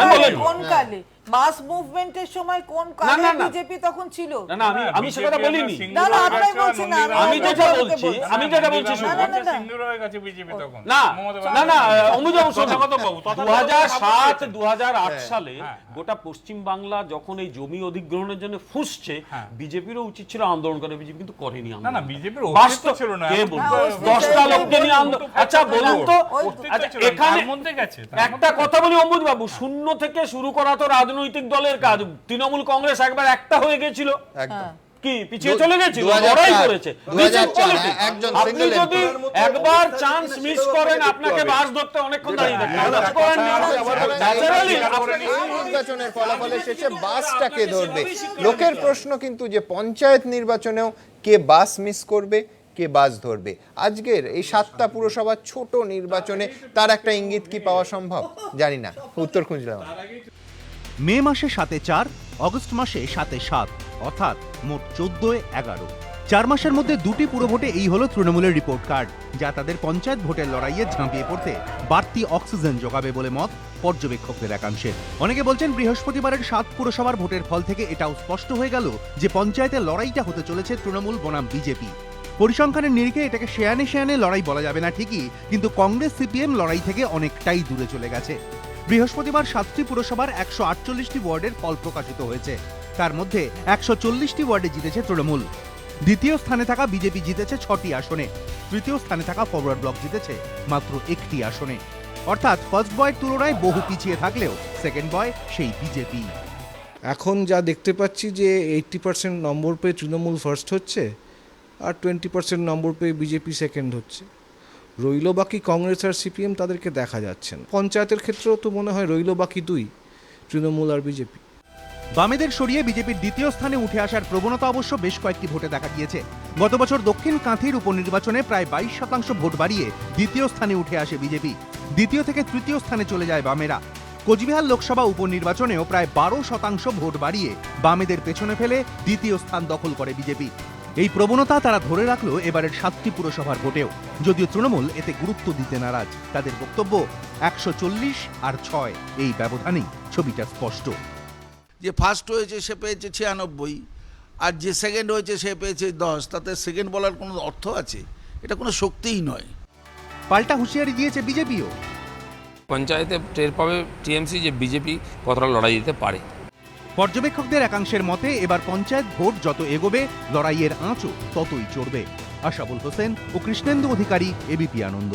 কোন কালে মাস মুভমেন্টের সময় কোন কালে বিজেপি তখন ছিল? না না আমি সেটা বলিনি, না না আপনি বলছেন না, আমি যেটা বলছি সিঙ্গুরের কাছে বিজেপি তখন না না না অনুযায়ী 2007, 2008 সালে গোটা পশ্চিম বাংলা যখন এই জমি অধিগ্রহণের জন্য ফুঁসছে, বিজেপিরও উচিত ছিল আন্দোলন করে, বিজেপি কিন্তু করেনি। না না বিজেপির অস্তিত্ব ছিল না, কে বলতো 10টা লোককে নিয়ে আন্দোলন? আচ্ছা বলুন তো, এখানে একটা কথা বলি অম্বুজ বাবু, শূন্য থেকে শুরু করা তো রাজনৈতিক দলের কাজ। তৃণমূল কংগ্রেস একবার একটা হয়ে গেছিল, কি পিছিয়ে চলে গেছিল, লড়াই করেছে। আপনি যদি একবার চান্স মিস করেন আপনাকে বাস ধরতে অনেকক্ষণ দাঁড়িয়ে থাকতে হবে। নির্বাচনের ফলাফলের শেষে বাসটাকে ধরবে। লোকের প্রশ্ন কিন্তু যে পঞ্চায়েত নির্বাচনেও কে বাস মিস করবে, কে বাস ধরবে। আজকের এই 7টা পুরসভার ছোট নির্বাচনে তার একটা ইঙ্গিত কি পাওয়া সম্ভব জানি না, উত্তর খুঁজলাম। মে মাসে 7-4, অগস্ট মাসে 7-7, অর্থাৎ মোট 14-11। 4 মাসের মধ্যে 2টি পুরভোটে এই হলো তৃণমূলের রিপোর্ট কার্ড, যা তাদের পঞ্চায়েত ভোটের লড়াইয়ে ঝাঁপিয়ে পড়তে বাড়তি অক্সিজেন যোগাবে বলে মত পর্যবেক্ষকদের একাংশের। অনেকে বলছেন বৃহস্পতিবারের 7 পুরসভার ভোটের ফল থেকে এটাও স্পষ্ট হয়ে গেল যে পঞ্চায়েতের লড়াইটা হতে চলেছে তৃণমূল বনাম বিজেপি। পরিসংখ্যানের নিরিখে এটাকে শেয়ানে লড়াই বলা যাবে না ঠিকই, কিন্তু কংগ্রেস সিপিএম লড়াই থেকে অনেকটাই দূরে চলে গেছে। বৃহস্পতিবার 7টি পুরসভার 148টি ওয়ার্ডের ফল প্রকাশিত হয়েছে, তার মধ্যে 140টি ওয়ার্ডে জিতেছে তৃণমূল। দ্বিতীয় স্থানে থাকা বিজেপি জিতেছে 6টি আসনে, তৃতীয় স্থানে থাকা ফরওয়ার্ড ব্লক জিতেছে মাত্র 1টি আসনে। অর্থাৎ ফার্স্ট বয়ের তুলনায় বহু পিছিয়ে থাকলেও সেকেন্ড বয় সেই বিজেপি। এখন যা দেখতে পাচ্ছি যে 80% নম্বর পেয়ে তৃণমূল ফার্স্ট হচ্ছে আর 20% নম্বর পেয়ে বিজেপি সেকেন্ড হচ্ছে। রইল বাকি কংগ্রেস আর সিপিএম, তাদেরকে দেখা যাচ্ছে না। পঞ্চায়েতের ক্ষেত্রেও তো মনে হয় রইল বাকি 2, তৃণমূল আর বিজেপি। বামেদের সরিয়ে বিজেপির দ্বিতীয় স্থানে উঠে আসার প্রবণতা অবশ্য বেশ কয়েকটি ভোটে দেখা গিয়েছে। গত বছর দক্ষিণ কাঁথির উপনির্বাচনে প্রায় 22% ভোট বাড়িয়ে দ্বিতীয় স্থানে উঠে আসে বিজেপি, দ্বিতীয় থেকে তৃতীয় স্থানে চলে যায় বামেরা। কোচবিহার লোকসভা উপনির্বাচনেও প্রায় 12% ভোট বাড়িয়ে বামেদের পেছনে ফেলে দ্বিতীয় স্থান দখল করে বিজেপি। এই প্রবণতা তারা ধরে রাখলো এবারের 7টি পুরসভার ভোটেও, যদিও তৃণমূল এতে গুরুত্ব দিতে নারাজ। তাদের বক্তব্য 140 আর 6 এই ব্যবধানেই ছবিটা স্পষ্ট। যে ফার্স্ট হয়েছে সে পেয়েছে 96, আর যে সেকেন্ড হয়েছে সে পেয়েছে 10, তাতে সেকেন্ড বলার কোনো অর্থ আছে? এটা কোনো শক্তিই নয়। পাল্টা হুঁশিয়ারি দিয়েছে বিজেপিও। পঞ্চায়েতে টের পাবে টিএমসি যে বিজেপি কতটা লড়াই দিতে পারে। পর্যবেক্ষকদের একাংশের মতে এবার পঞ্চায়েত ভোট যত এগোবে লড়াইয়ের আঁচও ততই চড়বে। আশাবুল হোসেন ও কৃষ্ণেন্দু অধিকারী, এবিপি আনন্দ।